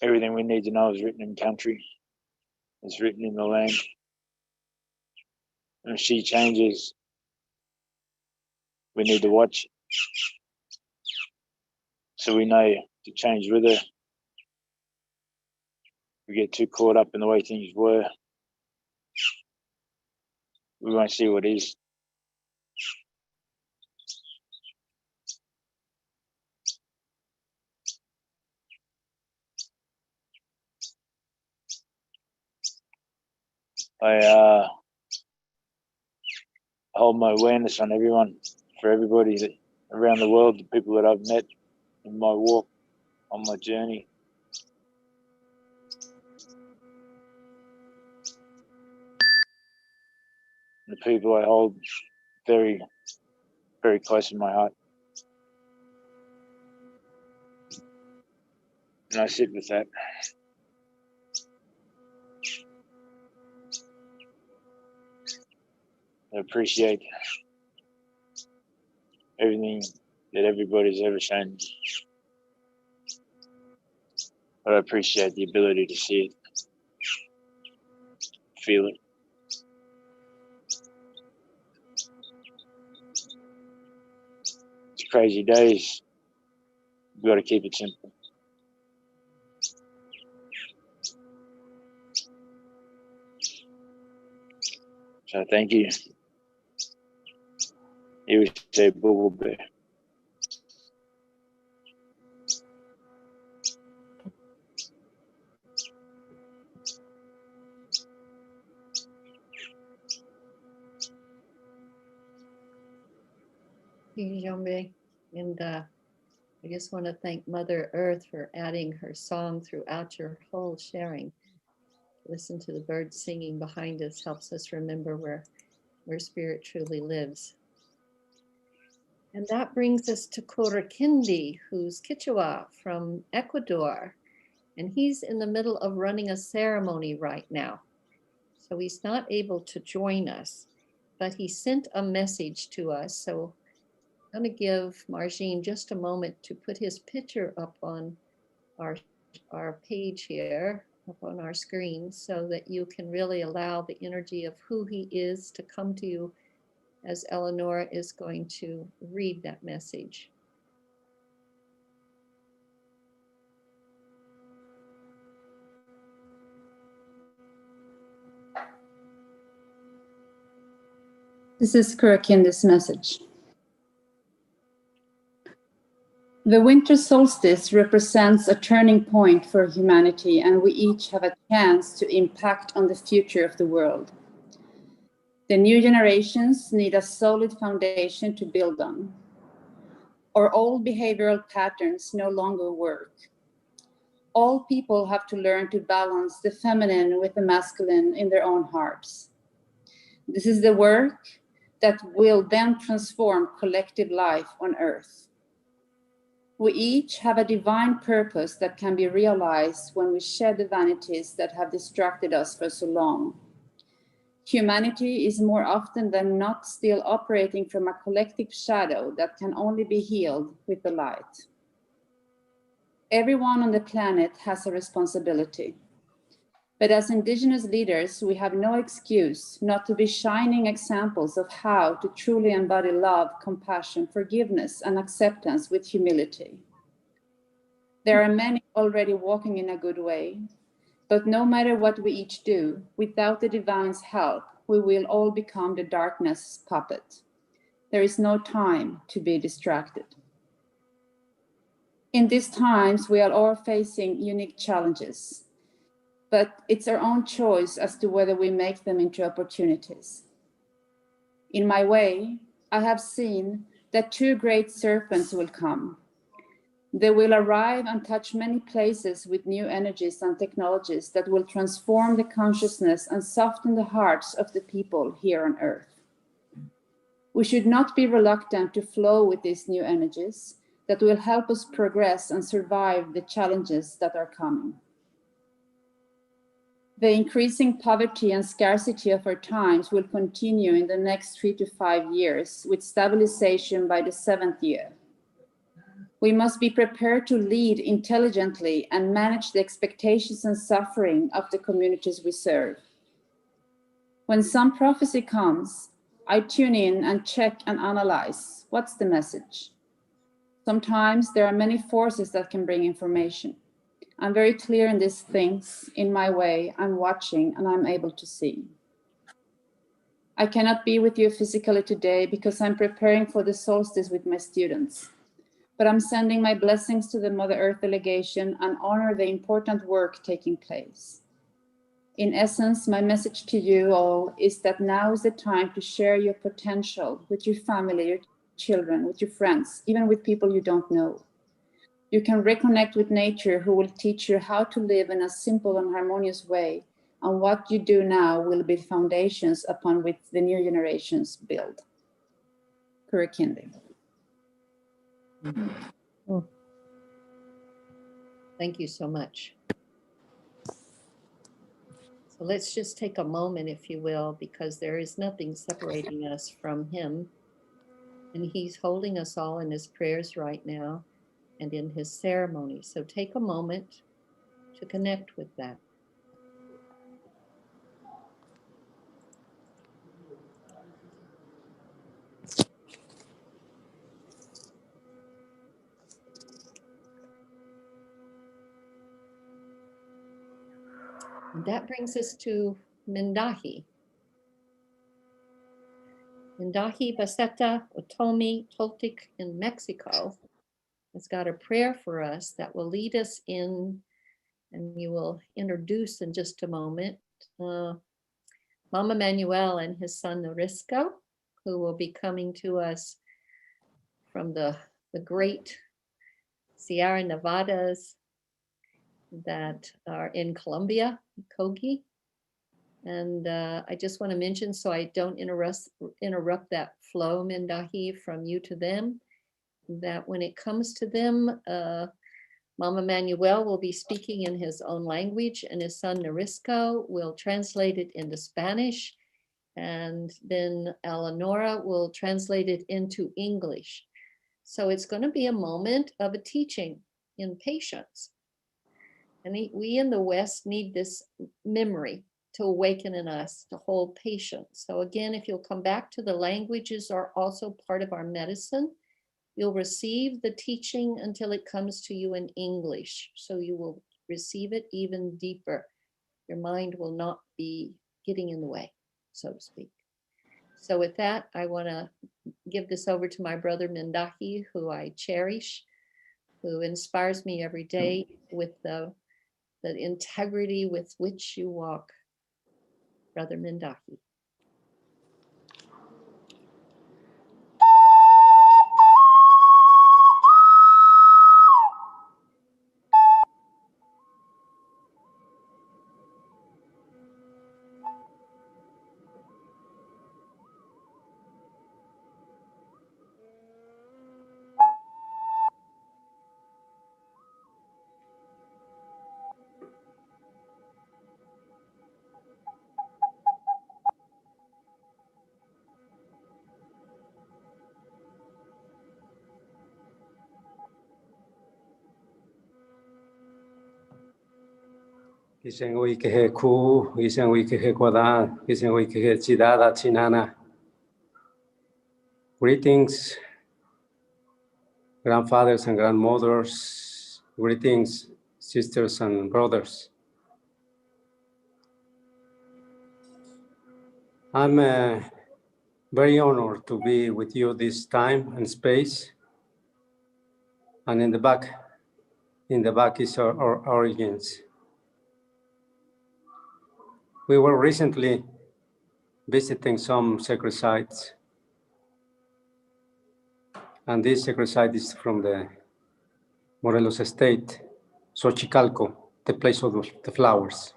Everything we need to know is written in country. It's written in the land. And if she changes, we need to watch. So we know to change with her. We get too caught up in the way things were, we won't see what is. I hold my awareness on everyone, for everybody around the world, the people that I've met in my walk, on my journey. The people I hold very, very close in my heart. And I sit with that. I appreciate everything that everybody's ever shown. But I appreciate the ability to see it, feel it. It's crazy days. We've got to keep it simple. So thank you. You say Boo Bear. Jarmbi. And I just want to thank Mother Earth for adding her song throughout your whole sharing. Listen to the birds singing behind us helps us remember where spirit truly lives. And that brings us to Korakindi, who's Quechua from Ecuador. And he's in the middle of running a ceremony right now. So he's not able to join us, but he sent a message to us. So I'm going to give Margine just a moment to put his picture up on our page here, up on our screen, so that you can really allow the energy of who he is to come to you as Eleanor is going to read that message. This is Kurakindi's message. The winter solstice represents a turning point for humanity, and we each have a chance to impact on the future of the world. The new generations need a solid foundation to build on. Our old behavioral patterns no longer work. All people have to learn to balance the feminine with the masculine in their own hearts. This is the work that will then transform collective life on Earth. We each have a divine purpose that can be realized when we shed the vanities that have distracted us for so long. Humanity is more often than not still operating from a collective shadow that can only be healed with the light. Everyone on the planet has a responsibility. But as Indigenous leaders, we have no excuse not to be shining examples of how to truly embody love, compassion, forgiveness, and acceptance with humility. There are many already walking in a good way, but no matter what we each do, without the divine's help, we will all become the darkness puppet. There is no time to be distracted. In these times, we are all facing unique challenges, but it's our own choice as to whether we make them into opportunities. In my way, I have seen that two great serpents will come. They will arrive and touch many places with new energies and technologies that will transform the consciousness and soften the hearts of the people here on Earth. We should not be reluctant to flow with these new energies that will help us progress and survive the challenges that are coming. The increasing poverty and scarcity of our times will continue in the next 3 to 5 years, with stabilization by the 7th year. We must be prepared to lead intelligently and manage the expectations and suffering of the communities we serve. When some prophecy comes, I tune in and check and analyze what's the message. Sometimes there are many forces that can bring information. I'm very clear in these things. In my way, I'm watching and I'm able to see. I cannot be with you physically today because I'm preparing for the solstice with my students. But I'm sending my blessings to the Mother Earth Delegation and honor the important work taking place. In essence, my message to you all is that now is the time to share your potential with your family, your children, with your friends, even with people you don't know. You can reconnect with nature, who will teach you how to live in a simple and harmonious way, and what you do now will be foundations upon which the new generations build. Kurikindi. Thank you so much. So let's just take a moment, if you will, because there is nothing separating us from him. And he's holding us all in his prayers right now and in his ceremony. So take a moment to connect with that. And that brings us to Mindahi. Mindahi, Bastida, Otomi-Toltec in Mexico has got a prayer for us that will lead us in, and you will introduce in just a moment, Mamo Manuel and his son Norisco, who will be coming to us from the great Sierra Nevadas that are in Colombia, Kogi. And I just want to mention, so I don't interrupt that flow, Mindahi, from you to them, that when it comes to them, Mamo Manuel will be speaking in his own language, and his son Norisco will translate it into Spanish, and then Eleonora will translate it into English. So it's going to be a moment of a teaching in patience. And we in the West need this memory to awaken in us, to hold patience. So again, if you'll come back to the languages are also part of our medicine, you'll receive the teaching until it comes to you in English. So you will receive it even deeper. Your mind will not be getting in the way, so to speak. So with that, I want to give this over to my brother Mindahi, who I cherish, who inspires me every day with the integrity with which you walk. Brother Mindahi. Greetings, grandfathers and grandmothers. Greetings, sisters and brothers. I'm very honored to be with you this time and space. And in the back is our origins. We were recently visiting some sacred sites. And this sacred site is from the Morelos State, Xochicalco, the place of the flowers,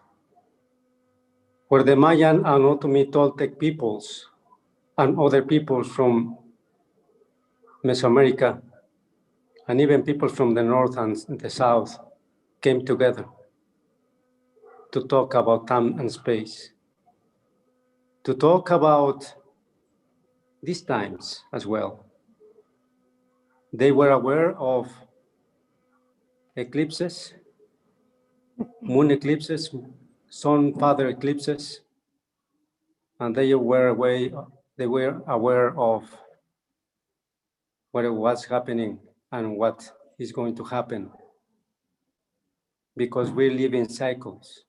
where the Mayan and Otomi-Toltec peoples and other peoples from Mesoamerica, and even people from the north and the south came together to talk about time and space, to talk about these times as well. They were aware of eclipses, moon eclipses, sun father eclipses, and they were aware of what was happening and what is going to happen, because we live in cycles.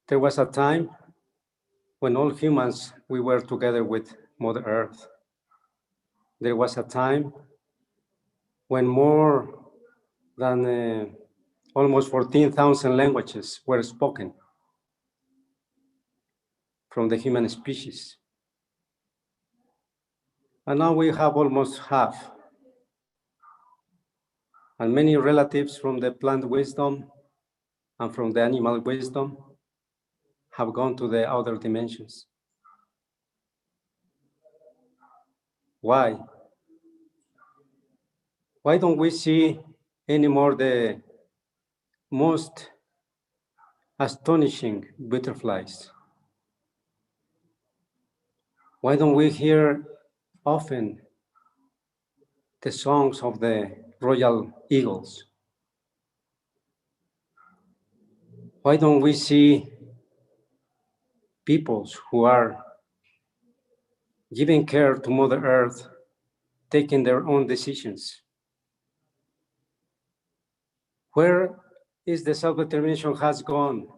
There was a time when all humans, we were together with Mother Earth. There was a time when more than almost 14,000 languages were spoken from the human species. And now we have almost half. And many relatives from the plant wisdom and from the animal wisdom have gone to the other dimensions. Why? Why don't we see anymore the most astonishing butterflies? Why don't we hear often the songs of the royal eagles? Why don't we see peoples who are giving care to Mother Earth, taking their own decisions? Where is the self-determination has gone?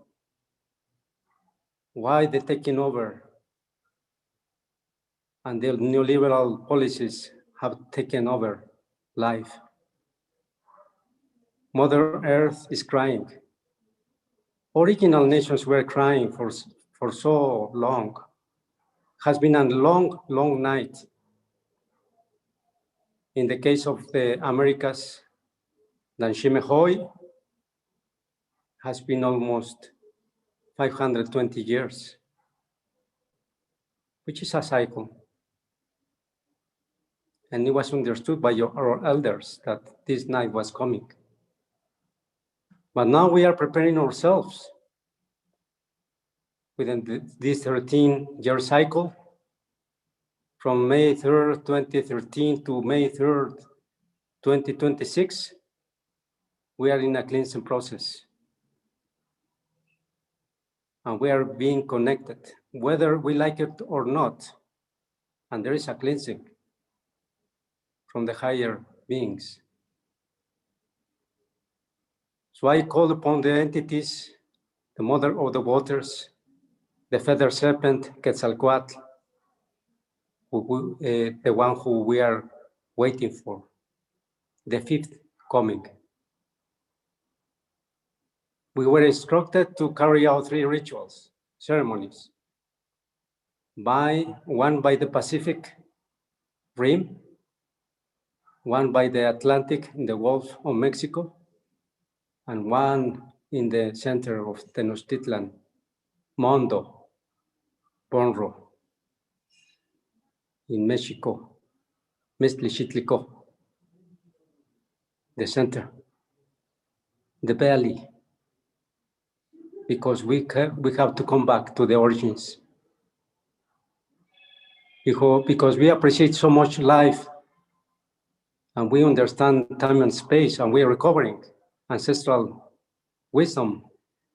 Why the taking over and the neoliberal policies have taken over life? Mother Earth is crying. Original nations were crying for so long. Has been a long, long night. In the case of the Americas, Nanshimehoi has been almost 520 years, which is a cycle. And it was understood by our elders that this night was coming. But now we are preparing ourselves within this 13-year cycle, from May 3rd, 2013 to May 3rd, 2026, we are in a cleansing process. And we are being connected, whether we like it or not. And there is a cleansing from the higher beings. So I call upon the entities, the mother of the waters, the feather serpent, Quetzalcoatl, the one who we are waiting for, the fifth coming. We were instructed to carry out 3 rituals, ceremonies. One by the Pacific Rim, one by the Atlantic in the Gulf of Mexico, and one in the center of Tenochtitlan, Mondo, Bonro, in Mexico, Meztlichitlico, the center, the belly, because we have to come back to the origins. Because we appreciate so much life, and we understand time and space, and we are recovering ancestral wisdom,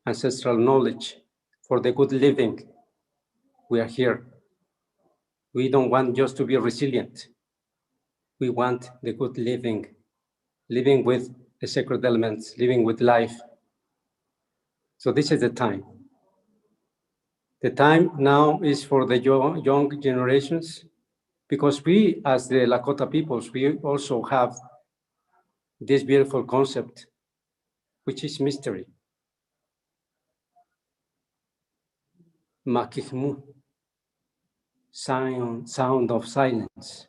ancestral knowledge for the good living. We are here. We don't want just to be resilient. We want the good living, living with the sacred elements, living with life. So this is the The time now is for the young generations, because we, as the Lakota peoples, we also have this beautiful concept, which is mystery. Makihmu, sound of silence,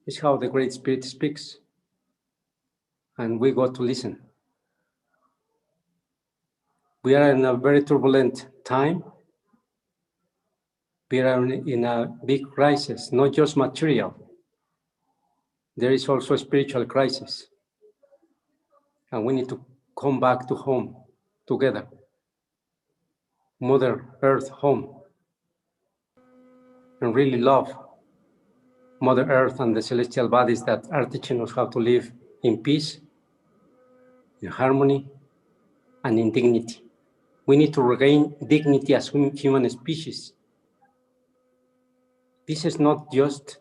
is how the Great Spirit speaks, and we got to listen. We are in a very turbulent time. We are in a big crisis, not just material. There is also a spiritual crisis. And we need to come back to home together. Mother Earth home. And really love Mother Earth and the celestial bodies that are teaching us how to live in peace, in harmony, and in dignity. We need to regain dignity as human species. This is not just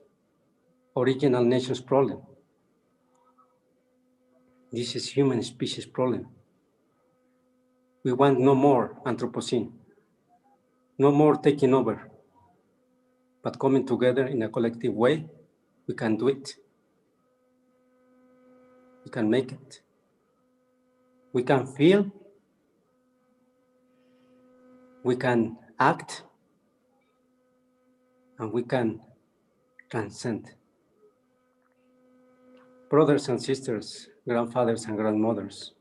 original nations problem. This is human species problem. We want no more Anthropocene, no more taking over, but coming together in a collective way, we can do it. We can make it. We can feel, we can act, and we can transcend. Brothers and sisters, grandfathers and grandmothers,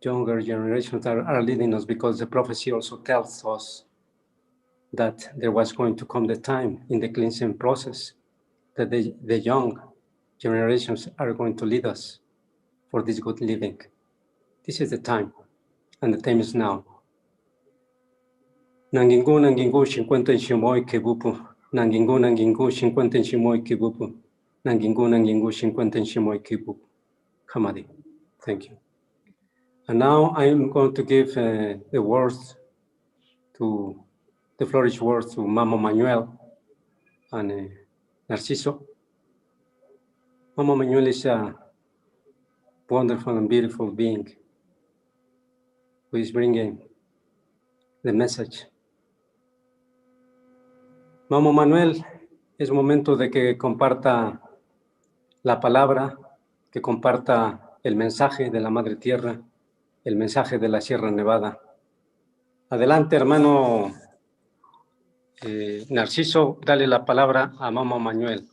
younger generations are leading us, because the prophecy also tells us that there was going to come the time in the cleansing process that the young generations are going to lead us for this good living. This is the time, and the time is now. Nangingu nangingu 50 shimoy kebupu. Nangingu nangingu 50 shimoy kebupu. Nangingu nangingu 50 shimoy kebupu. Hamadi. Thank you. And now I'm going to give the words to the flourish words to Mamo Manuel and Narciso. Mamo Manuel is a wonderful and beautiful being who is bringing the message. Mamo Manuel, es momento de que comparta la palabra, que comparta el mensaje de la Madre Tierra, el mensaje de la Sierra Nevada. Adelante, hermano Narciso, dale la palabra a Mamo Manuel.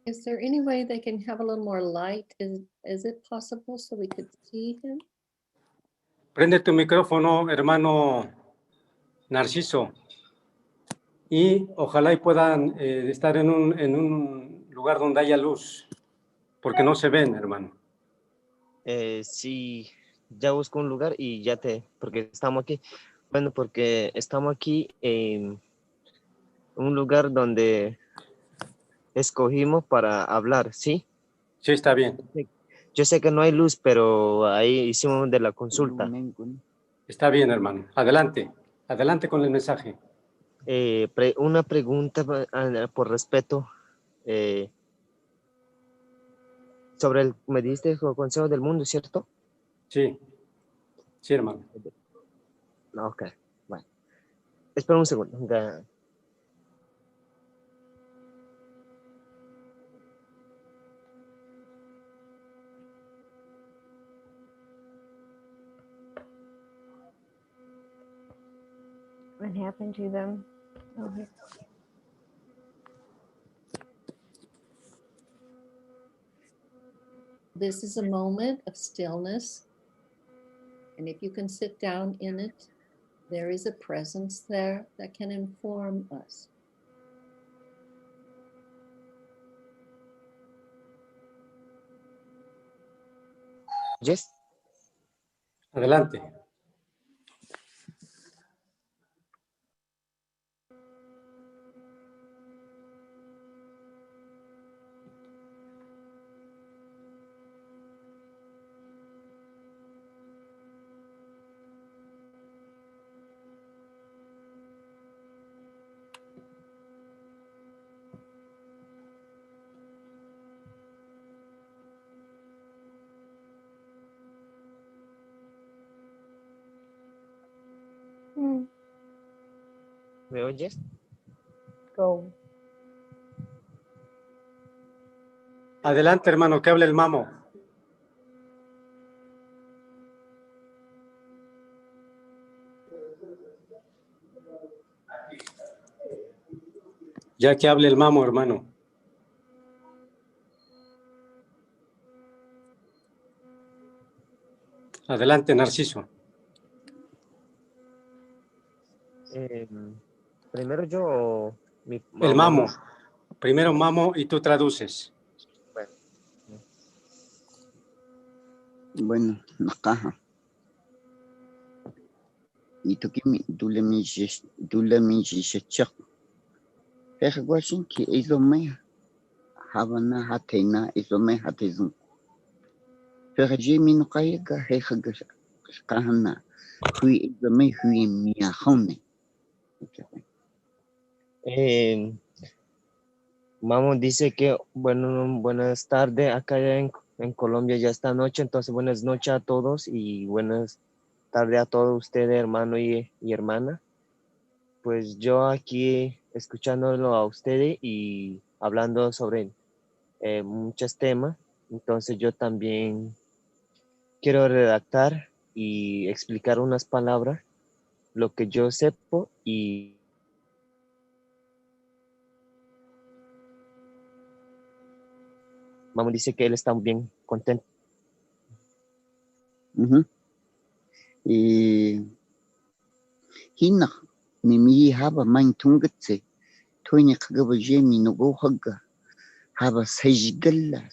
Is there any way they can have a little more light? Is it possible so we could see him? Prende tu micrófono, hermano Narciso, y ojalá y puedan estar en un lugar donde haya luz, porque no se ven, hermano. Sí, ya busco un lugar y ya porque estamos aquí. Bueno, porque estamos aquí en un lugar donde escogimos para hablar, ¿sí? Sí, está bien. Yo sé que no hay luz, pero ahí hicimos de la consulta. Está bien, hermano. Adelante. Adelante con el mensaje. Una pregunta por respeto. Sobre me diste el Consejo del Mundo, ¿cierto? Sí. Sí, hermano. Ok, bueno. Espera un segundo. What happened to them? Okay. This is a moment of stillness. And if you can sit down in it, there is a presence there that can inform us. Yes. Adelante. ¿Me oyes? Go. Adelante, hermano, que hable el Mamo. Ya que hable el Mamo, hermano. Adelante, Narciso. Primero yo o El Mamo. Primero Mamo y tú traduces. Bueno. Bueno, nakaha. Ito kimi dule mi shechak. Pekha gwashin ki izome havana hatena izome hatezun. Pekha jimi nukayega hekha kahana. Hui izome hui miyahone. Mamo dice que, bueno, buenas tardes acá en Colombia ya esta noche, entonces buenas noches a todos y buenas tardes a todos ustedes, hermano y hermana. Pues yo aquí escuchándolo a ustedes y hablando sobre muchos temas, entonces yo también quiero redactar y explicar unas palabras, lo que yo sepo y Mamo dice que él está bien contento. Hina mimi haba main tungatse. Toinya kagaba jemi no go haga. Haba sajigalla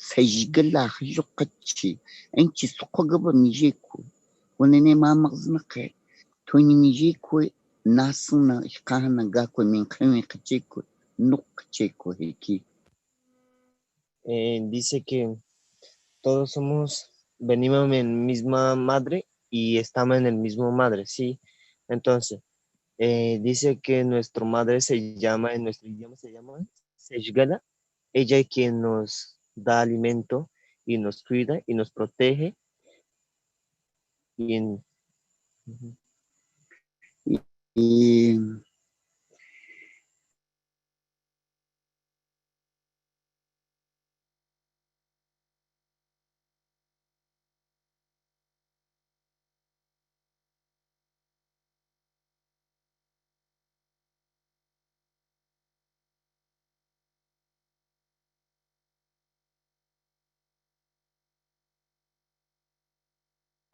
hajokatchi. Enchi sukagaba mijeku. Wanene mamagznake. Toinya mijeku nasuna kahana gakwe min kreme kacheku. Nuk kacheku heki. Dice que todos venimos en misma madre y estamos en el mismo madre, ¿sí? Entonces, dice que nuestra madre en nuestro idioma se llama Sejgala. Ella es quien nos da alimento y nos cuida y nos protege.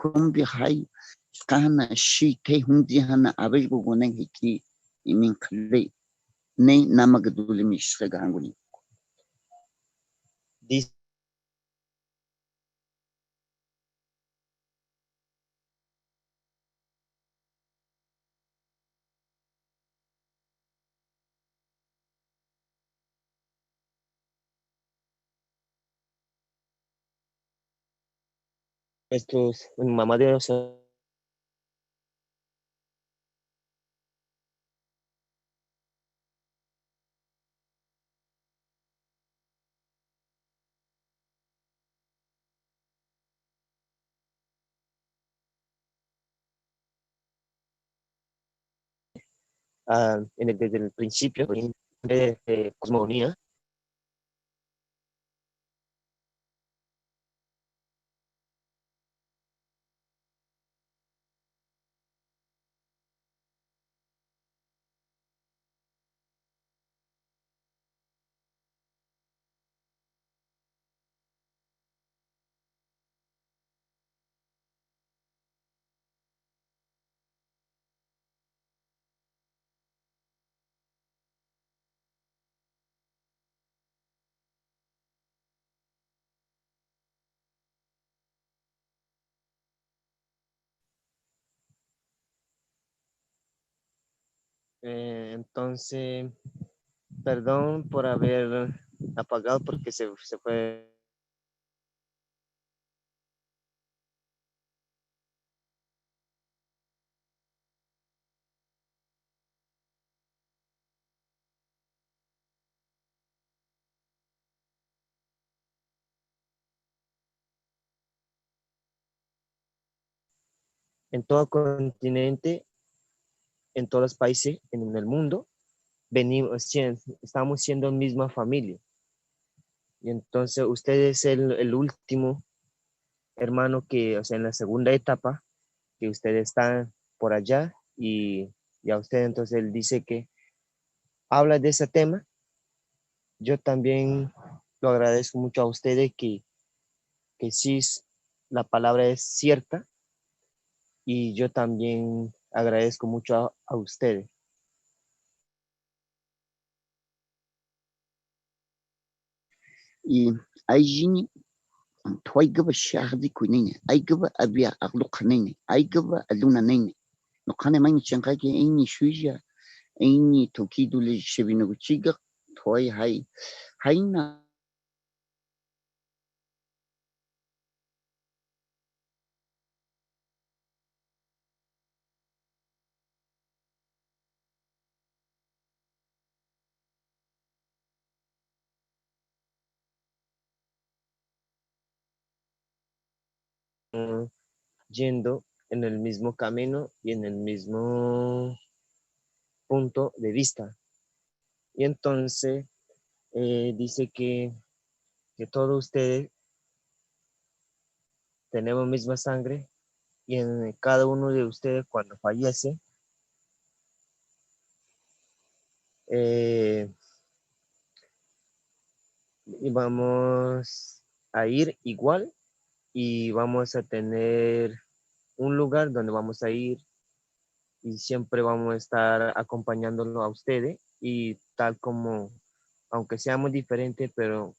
Colombia hay kahana shi te hundi hana abelgo gonen hiki imin kale ne namagadule mishraga anguni. Dice nuestros mamá de los desde el principio de cosmogonía. Entonces, perdón por haber apagado porque se fue. En todo continente en todos los países en el mundo, estamos siendo misma familia. Y entonces usted es el último hermano que, o sea, en la segunda etapa, que usted está por allá y a usted entonces él dice que habla de ese tema. Yo también lo agradezco mucho a ustedes que sí la palabra es cierta y yo también agradezco mucho a ustedes. Y hay jini toy gaba shahdi kunene ay gaba abia agluqanene ay gaba alunanene no khane man chanqa ke ini shuja ini tokidu le shebino chiga toy hayna Yendo en el mismo camino y en el mismo punto de vista. Y entonces dice que todos ustedes tenemos misma sangre y en cada uno de ustedes cuando fallece, y vamos a ir igual y vamos a tener un lugar donde vamos a ir y siempre vamos a estar acompañándolo a ustedes y tal como, aunque seamos diferentes, pero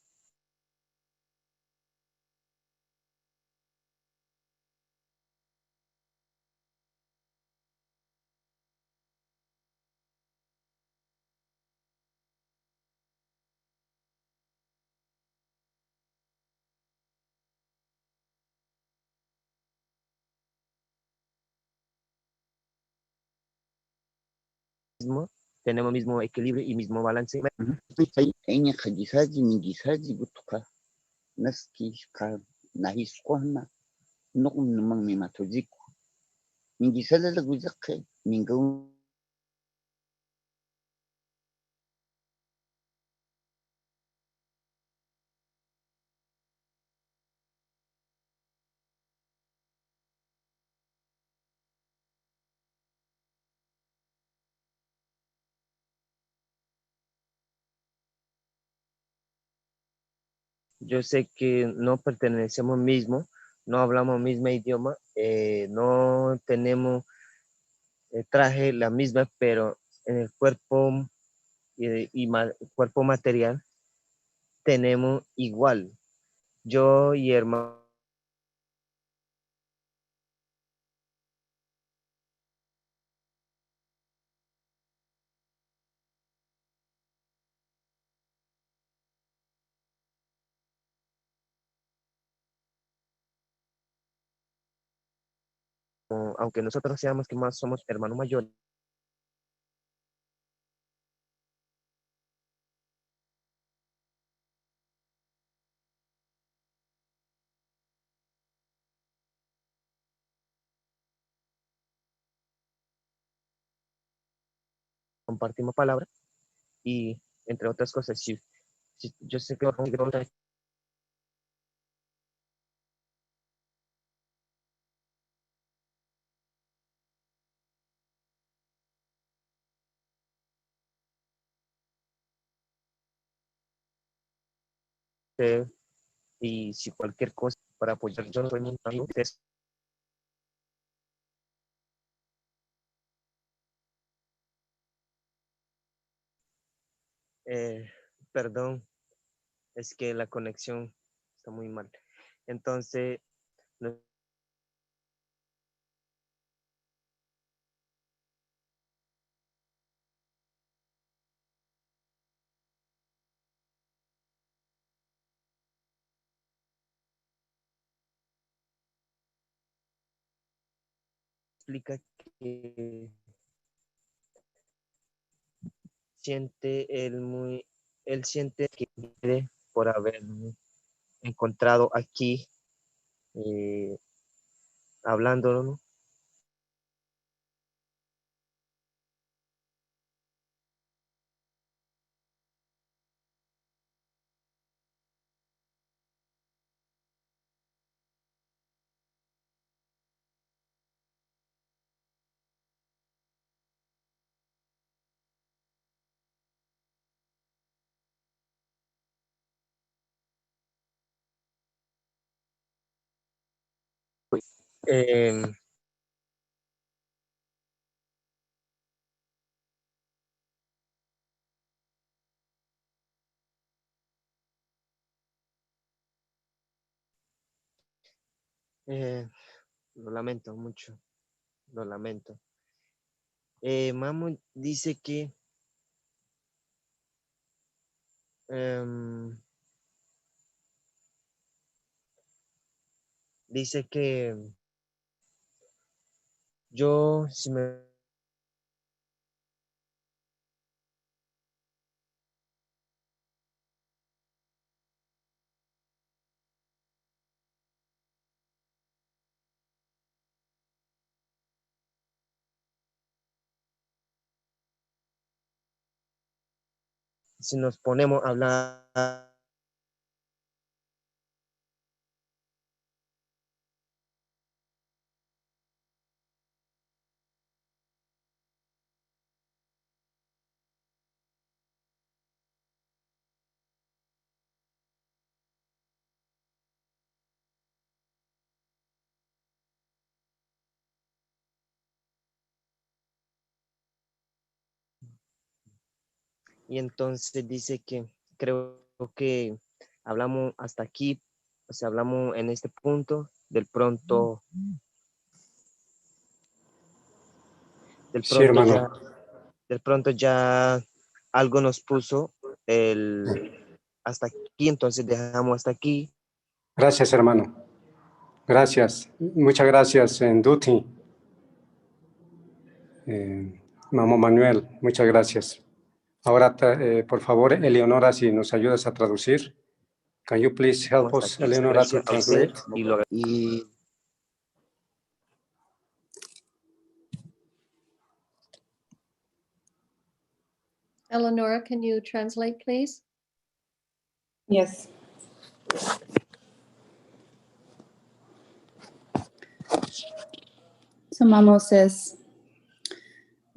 tenemos mismo equilibrio y mismo balance. ayna khajisaji min gisaji gutuka naski ka nahiskona nokum namang mi matojiku min gisala la guzaqe min gaw Yo sé que no pertenecemos mismo, no hablamos el mismo idioma, no tenemos traje la misma, pero en el cuerpo cuerpo material tenemos igual. Yo y hermano, aunque nosotros seamos que más somos hermanos mayores, compartimos palabras y entre otras cosas, yo sé que y si cualquier cosa para apoyar, yo no soy muy amigo de eso. Perdón, es que la conexión está muy mal. Entonces, no explica que él siente que por haber encontrado aquí hablando, ¿no? em, lo lamento mucho, lo lamento. Mamo dice que dice que yo, si nos ponemos a hablar y entonces dice que creo que hablamos hasta aquí, o sea, hablamos en este punto, del pronto Sí, hermano. ya, del pronto ya algo nos puso hasta aquí, entonces dejamos hasta aquí. Gracias, hermano. Gracias. Muchas gracias, Duty. Mamo Manuel, muchas gracias. Ahora, por favor, Eleonora, si nos ayudas a traducir. Can you please help Hasta us, aquí. Eleonora, to Gracias a usted translate? y Eleonora, can you translate, please? Yes. So Mamo says,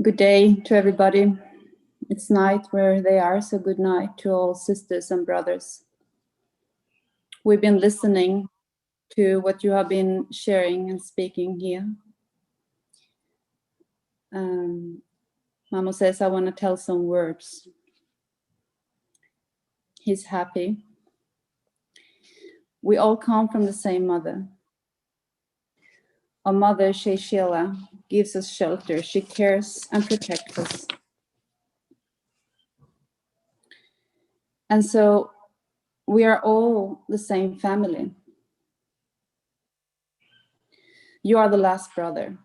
good day to everybody. It's night where they are, so good night to all sisters and brothers. We've been listening to what you have been sharing and speaking here. Mamo says, I want to tell some words. He's happy. We all come from the same mother. Our mother, Sheila, gives us shelter. She cares and protects us. And so we are all the same family. You are the last brother.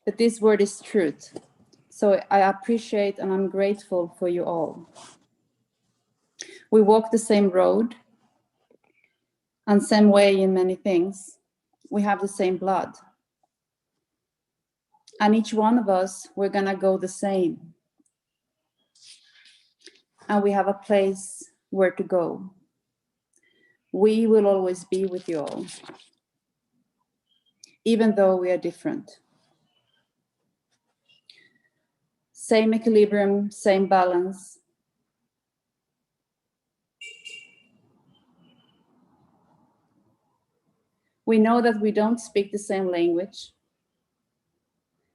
But this word is truth. So I appreciate and I'm grateful for you all. We walk the same road and same way in many things. We have the same blood. And each one of us, we're gonna go the same. And we have a place where to go. We will always be with you all, even though we are different. Same equilibrium, same balance. We know that we don't speak the same language.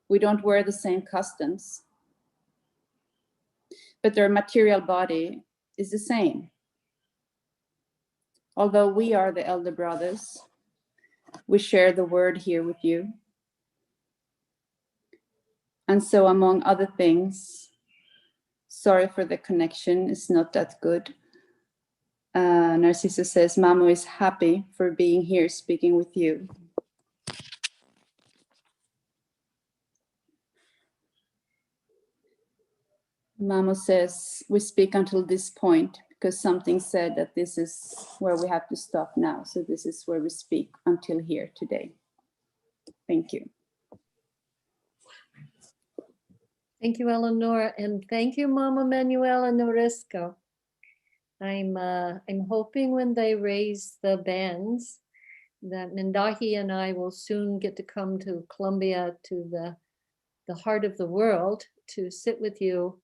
We don't wear the same customs. But their material body is the same. Although we are the elder brothers, we share the word here with you. And so among other things, sorry for the connection, it's not that good. Narcissa says, Mamo is happy for being here speaking with you. Mamo says, we speak until this point because something said that this is where we have to stop now. So this is where we speak until here today. Thank you. Thank you, Eleonora, and thank you, Mamo Manuel and Norisco. I'm hoping when they raise the bands that Mindahi and I will soon get to come to Colombia, to the heart of the world, to sit with you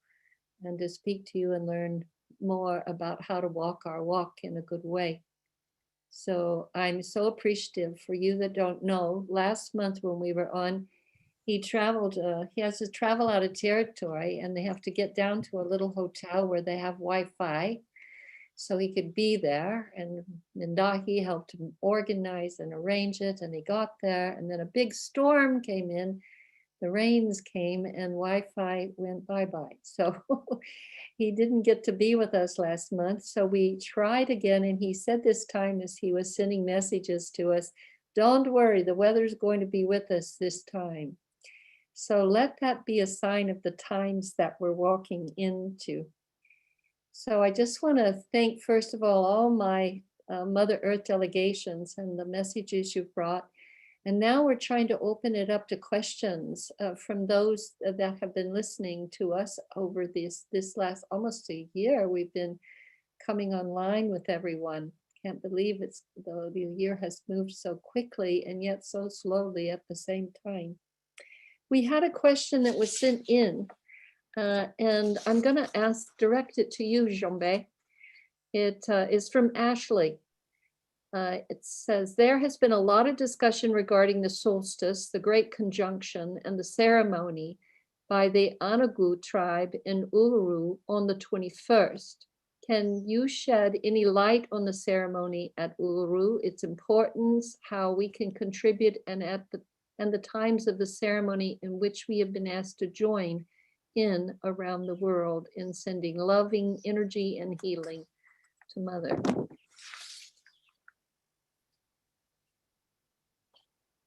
and to speak to you and learn more about how to walk our walk in a good way. So I'm so appreciative. For you that don't know, last month when we were on, he traveled, he has to travel out of territory, and they have to get down to a little hotel where they have Wi-Fi so he could be there. And Mindahi helped him organize and arrange it, and he got there, and then a big storm came in. The rains came and Wi-Fi went bye-bye. So he didn't get to be with us last month. So we tried again, and he said this time as he was sending messages to us, don't worry, the weather's going to be with us this time. So let that be a sign of the times that we're walking into. So I just want to thank, first of all my Mother Earth delegations and the messages you've brought. And now we're trying to open it up to questions from those that have been listening to us over this last almost a year. We've been coming online with everyone. Can't believe the year has moved so quickly and yet so slowly at the same time. We had a question that was sent in, and I'm going to direct it to you, Jarmbi. It is from Ashley. It says, there has been a lot of discussion regarding the solstice, the Great Conjunction, and the ceremony by the Angaangaq tribe in Uluru on the 21st. Can you shed any light on the ceremony at Uluru, its importance, how we can contribute, and the times of the ceremony in which we have been asked to join in around the world in sending loving energy and healing to Mother?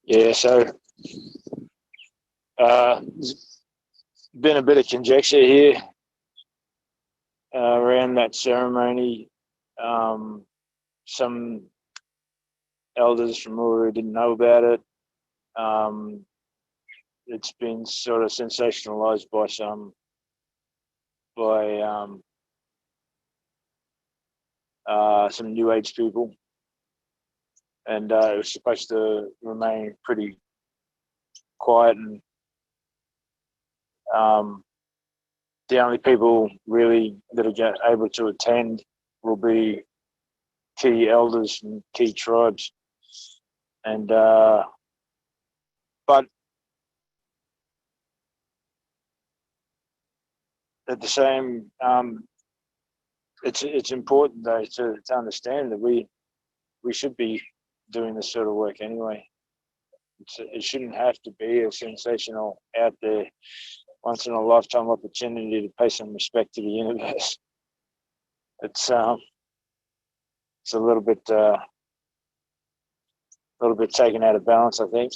Yeah, so there's been a bit of conjecture here around that ceremony. Some elders from Uluru didn't know about it. It's been sort of sensationalized by some New Age people, and it was supposed to remain pretty quiet, and the only people really that are able to attend will be key elders and key tribes. And but at the same, it's important though to understand that we should be doing this sort of work anyway. It shouldn't have to be a sensational, out there, once in a lifetime opportunity to pay some respect to the universe. It's a little bit taken out of balance, I think.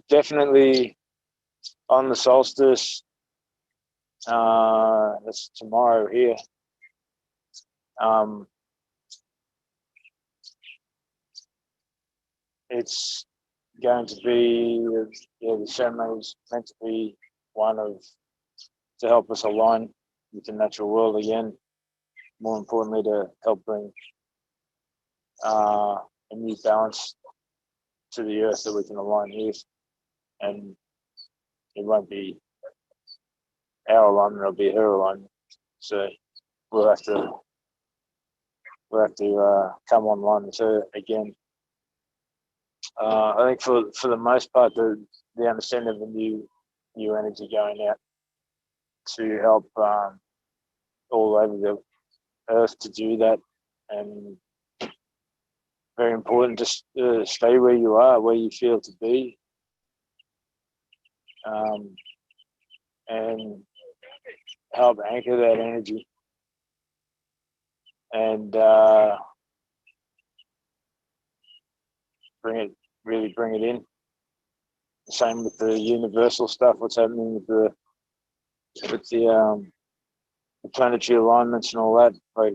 Definitely on the solstice, that's tomorrow here. It's going to be, the ceremony is meant to be one to help us align with the natural world again. More importantly, to help bring a new balance to the earth that we can align with. And it won't be our alignment, it'll be her alignment. So we'll have to come online with her again. I think for the most part, the understanding of the new energy going out to help all over the earth to do that, and very important to stay where you are, where you feel to be, and help anchor that energy, and bring it in. Same with the universal stuff. What's happening with the planetary alignments and all that. Like,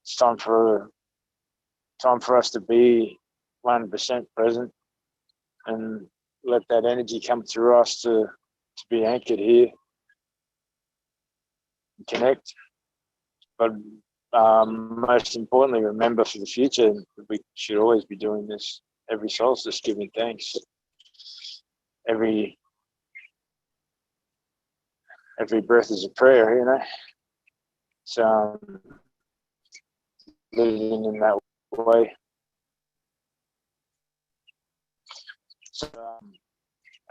it's time for us to be 100% present and let that energy come through us to be anchored here and connect. But most importantly, remember for the future, we should always be doing this every solstice, giving thanks. Every breath is a prayer, you know. So living in that way. So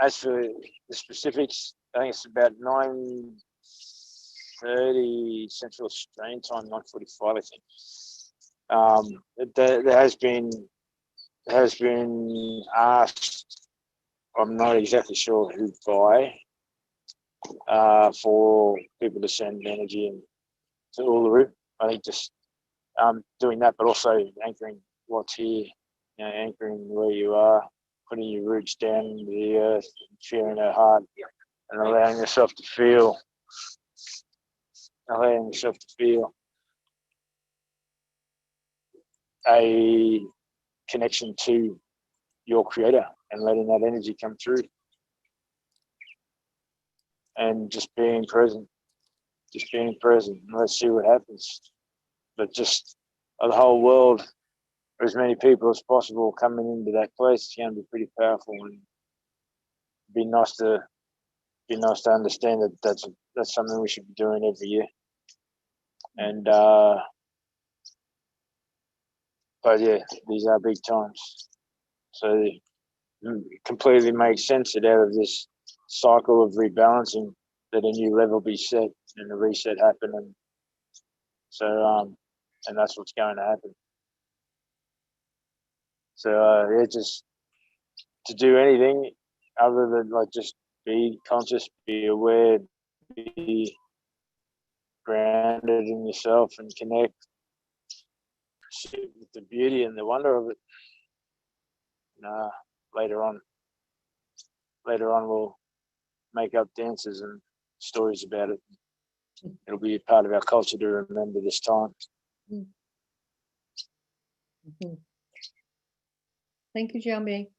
as for the specifics, I think it's about 9:30 Central Australian time, 9:45, I think. There has been asked, I'm not exactly sure who by, for people to send energy in to Uluru. I think just doing that, but also anchoring what's here, anchoring where you are, putting your roots down into the earth, feeling her heart, and allowing yourself to feel a connection to your creator and letting that energy come through, and just being present. Let's see what happens. But just the whole world, or as many people as possible coming into that place, it's going to be pretty powerful, and be nice to understand that that's something we should be doing every year. And but yeah, these are big times, so it completely makes sense that out of this cycle of rebalancing, that a new level be set and a reset happen, and so and that's what's going to happen. So yeah, just to do anything other than like just be conscious, be aware, be grounded in yourself, and connect with the beauty and the wonder of it. Later on we'll make up dances and stories about it. It'll be a part of our culture to remember this time. Mm-hmm. Thank you, Jarmbi.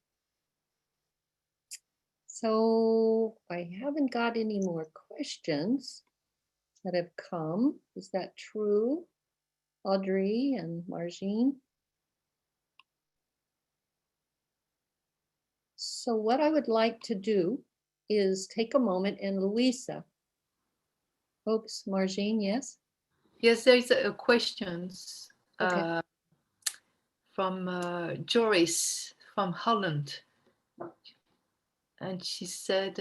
So I haven't got any more questions that have come. Is that true, Audrey and Margine? So what I would like to do is take a moment, and Luisah. Oops, Margine, yes? Yes, there is a question Okay. from Joris from Holland. And she said,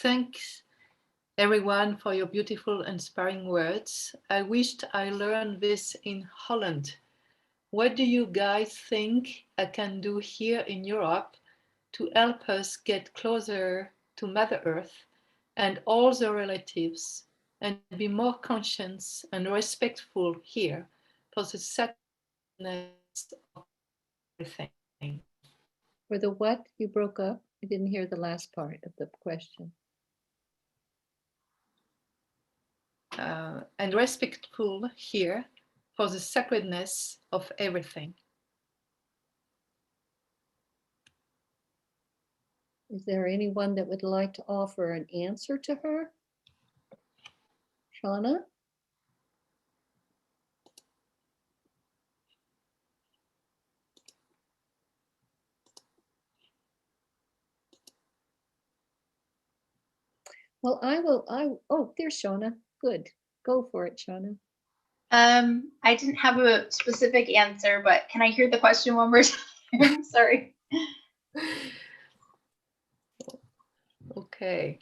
thanks everyone for your beautiful, inspiring words. I wished I learned this in Holland. What do you guys think I can do here in Europe to help us get closer to Mother Earth and all the relatives, and be more conscious and respectful here for the sacredness of everything? For the what? You broke up. I didn't hear the last part of the question. And respectful here for the sacredness of everything. Is there anyone that would like to offer an answer to her? Shawna? Well, oh, there's Shawna. Good. Go for it, Shawna. I didn't have a specific answer, but can I hear the question one more time? Sorry. Okay.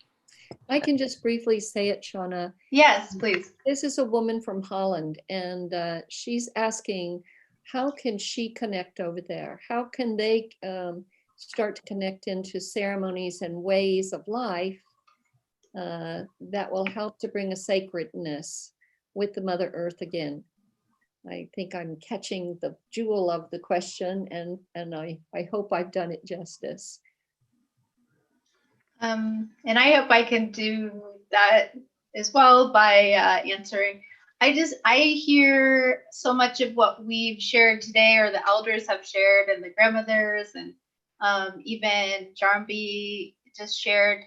I can just briefly say it, Shawna. Yes, please. This is a woman from Holland, and she's asking, how can she connect over there? How can they start to connect into ceremonies and ways of life that will help to bring a sacredness with the Mother Earth again? I think I'm catching the jewel of the question, and I hope I've done it justice. And I hope I can do that as well by answering. I hear so much of what we've shared today, or the elders have shared, and the grandmothers, and even Jarmbi just shared,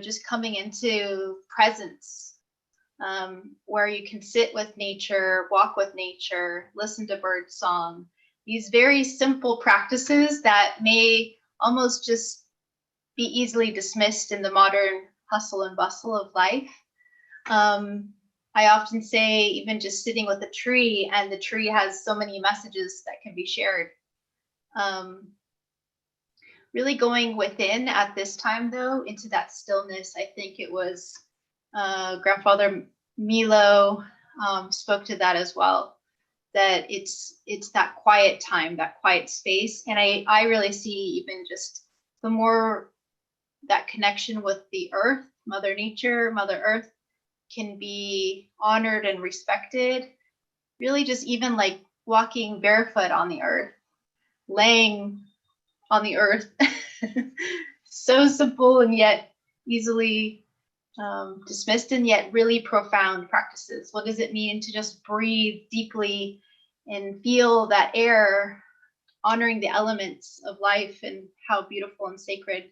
just coming into presence, where you can sit with nature, walk with nature, listen to bird song. These very simple practices that may almost just be easily dismissed in the modern hustle and bustle of life. I often say, even just sitting with a tree, and the tree has so many messages that can be shared. Really going within at this time, though, into that stillness. I think it was Grandfather Milo spoke to that as well, that it's that quiet time, that quiet space. And I really see even just the more that connection with the earth, Mother Nature, Mother Earth, can be honored and respected. Really just even like walking barefoot on the earth, laying on the earth. So simple and yet easily dismissed, and yet really profound practices. What does it mean to just breathe deeply and feel that air, honoring the elements of life and how beautiful and sacred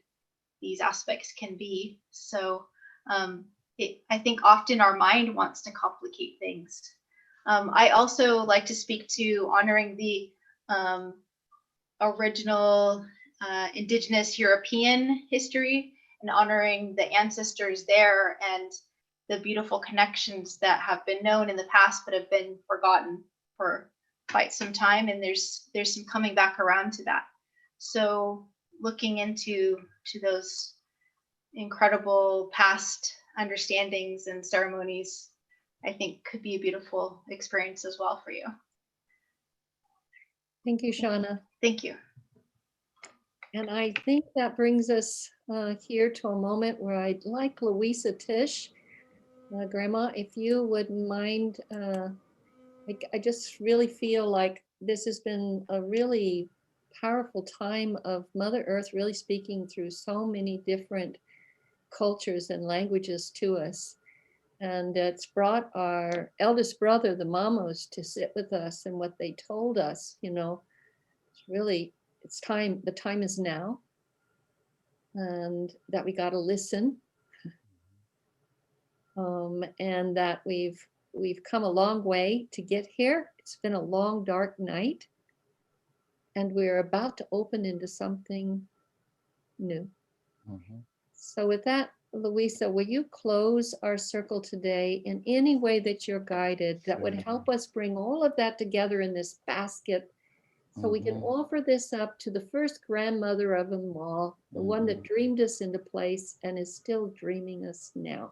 these aspects can be? So I think often our mind wants to complicate things. I also like to speak to honoring the original Indigenous European history and honoring the ancestors there and the beautiful connections that have been known in the past but have been forgotten for quite some time. And there's some coming back around to that. So looking into those incredible past understandings and ceremonies, I think could be a beautiful experience as well for you. Thank you, Shawna. Thank you. And I think that brings us here to a moment where I'd like Luisah Tish, Grandma, if you wouldn't mind. I just really feel like this has been a really powerful time of Mother Earth really speaking through so many different cultures and languages to us. And it's brought our eldest brother, the Mamos, to sit with us, and what they told us, you know, it's really, it's time, the time is now, and that we got to listen, and that we've come a long way to get here. It's been a long, dark night, and we're about to open into something new. Mhm. So with that, Luisah, will you close our circle today in any way that you're guided that would help us bring all of that together in this basket, so we can offer this up to the first grandmother of them all, the one that dreamed us into place and is still dreaming us now.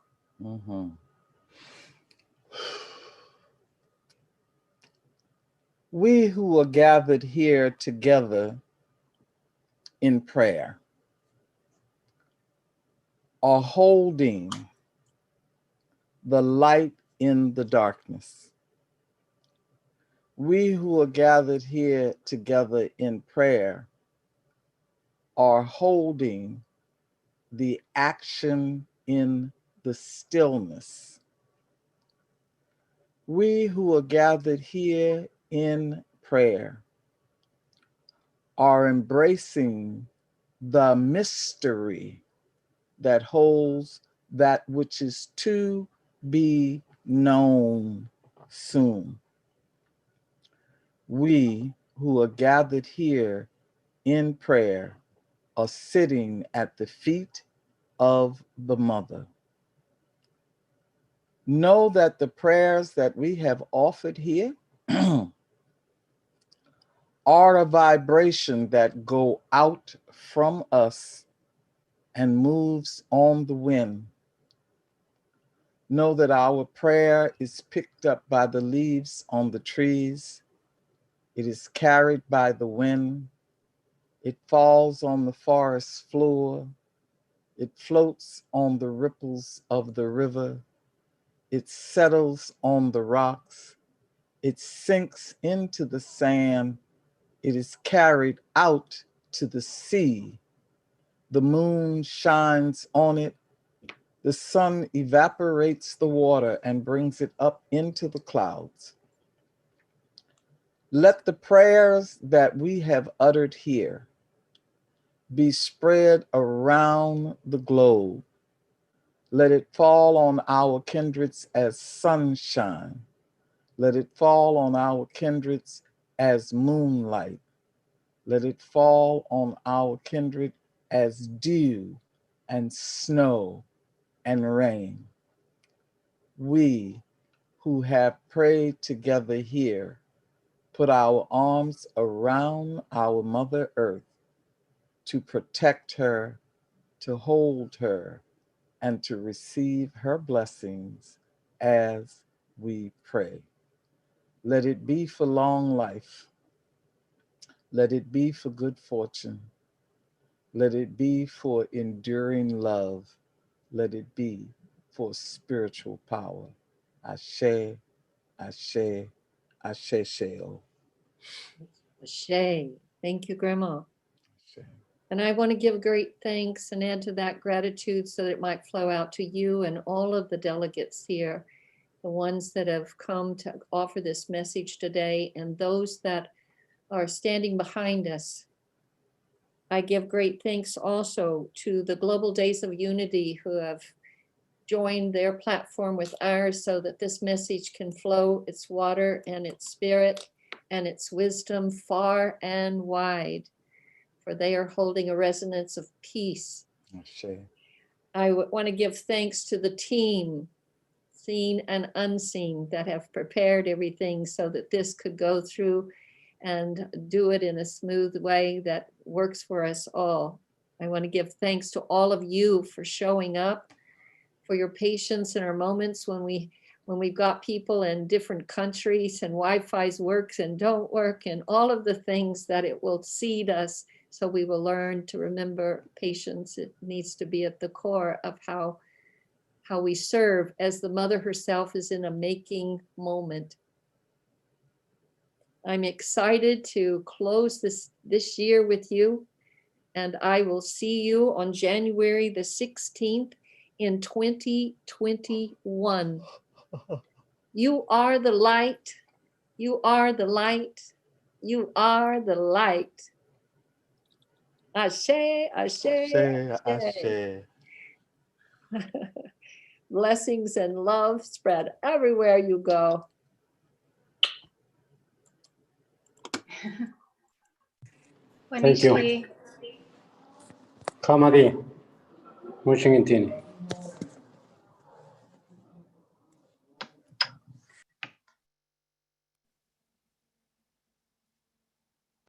We who are gathered here together in prayer are holding the light in the darkness. We who are gathered here together in prayer are holding the action in the stillness. We who are gathered here in prayer are embracing the mystery that holds that which is to be known soon. We who are gathered here in prayer are sitting at the feet of the Mother. Know that the prayers that we have offered here are a vibration that go out from us and moves on the wind. Know that our prayer is picked up by the leaves on the trees. It is carried by the wind. It falls on the forest floor. It floats on the ripples of the river. It settles on the rocks. It sinks into the sand. It is carried out to the sea. The moon shines on it. The sun evaporates the water and brings it up into the clouds. Let the prayers that we have uttered here be spread around the globe. Let it fall on our kindreds as sunshine. Let it fall on our kindreds as moonlight. Let it fall on our kindred as dew and snow and rain. We who have prayed together here, put our arms around our Mother Earth to protect her, to hold her, and to receive her blessings as we pray. Let it be for long life. Let it be for good fortune. Let it be for enduring love. Let it be for spiritual power. Ashe, Ashe, Ashe, Sheo. Ashe. Thank you, Grandma. Ashe. And I want to give great thanks and add to that gratitude so that it might flow out to you and all of the delegates here, the ones that have come to offer this message today and those that are standing behind us. I give great thanks also to the Global Days of Unity who have joined their platform with ours so that this message can flow its water and its spirit and its wisdom far and wide, for they are holding a resonance of peace. Ashe. I want to give thanks to the team, seen and unseen, that have prepared everything so that this could go through and do it in a smooth way that works for us all. I want to give thanks to all of you for showing up, for your patience in our moments when we've got people in different countries and Wi-Fi's works and don't work and all of the things that it will seed us. So we will learn to remember patience. It needs to be at the core of how we serve, as the mother herself is in a making moment. I'm excited to close this year with you, and I will see you on January the 16th in 2021. You are the light. You are the light. You are the light. Ashe, ashe, Ashe, ashe. Ashe. Blessings and love spread everywhere you go. Thank you. Wanishi. Kamadi. Muching intini.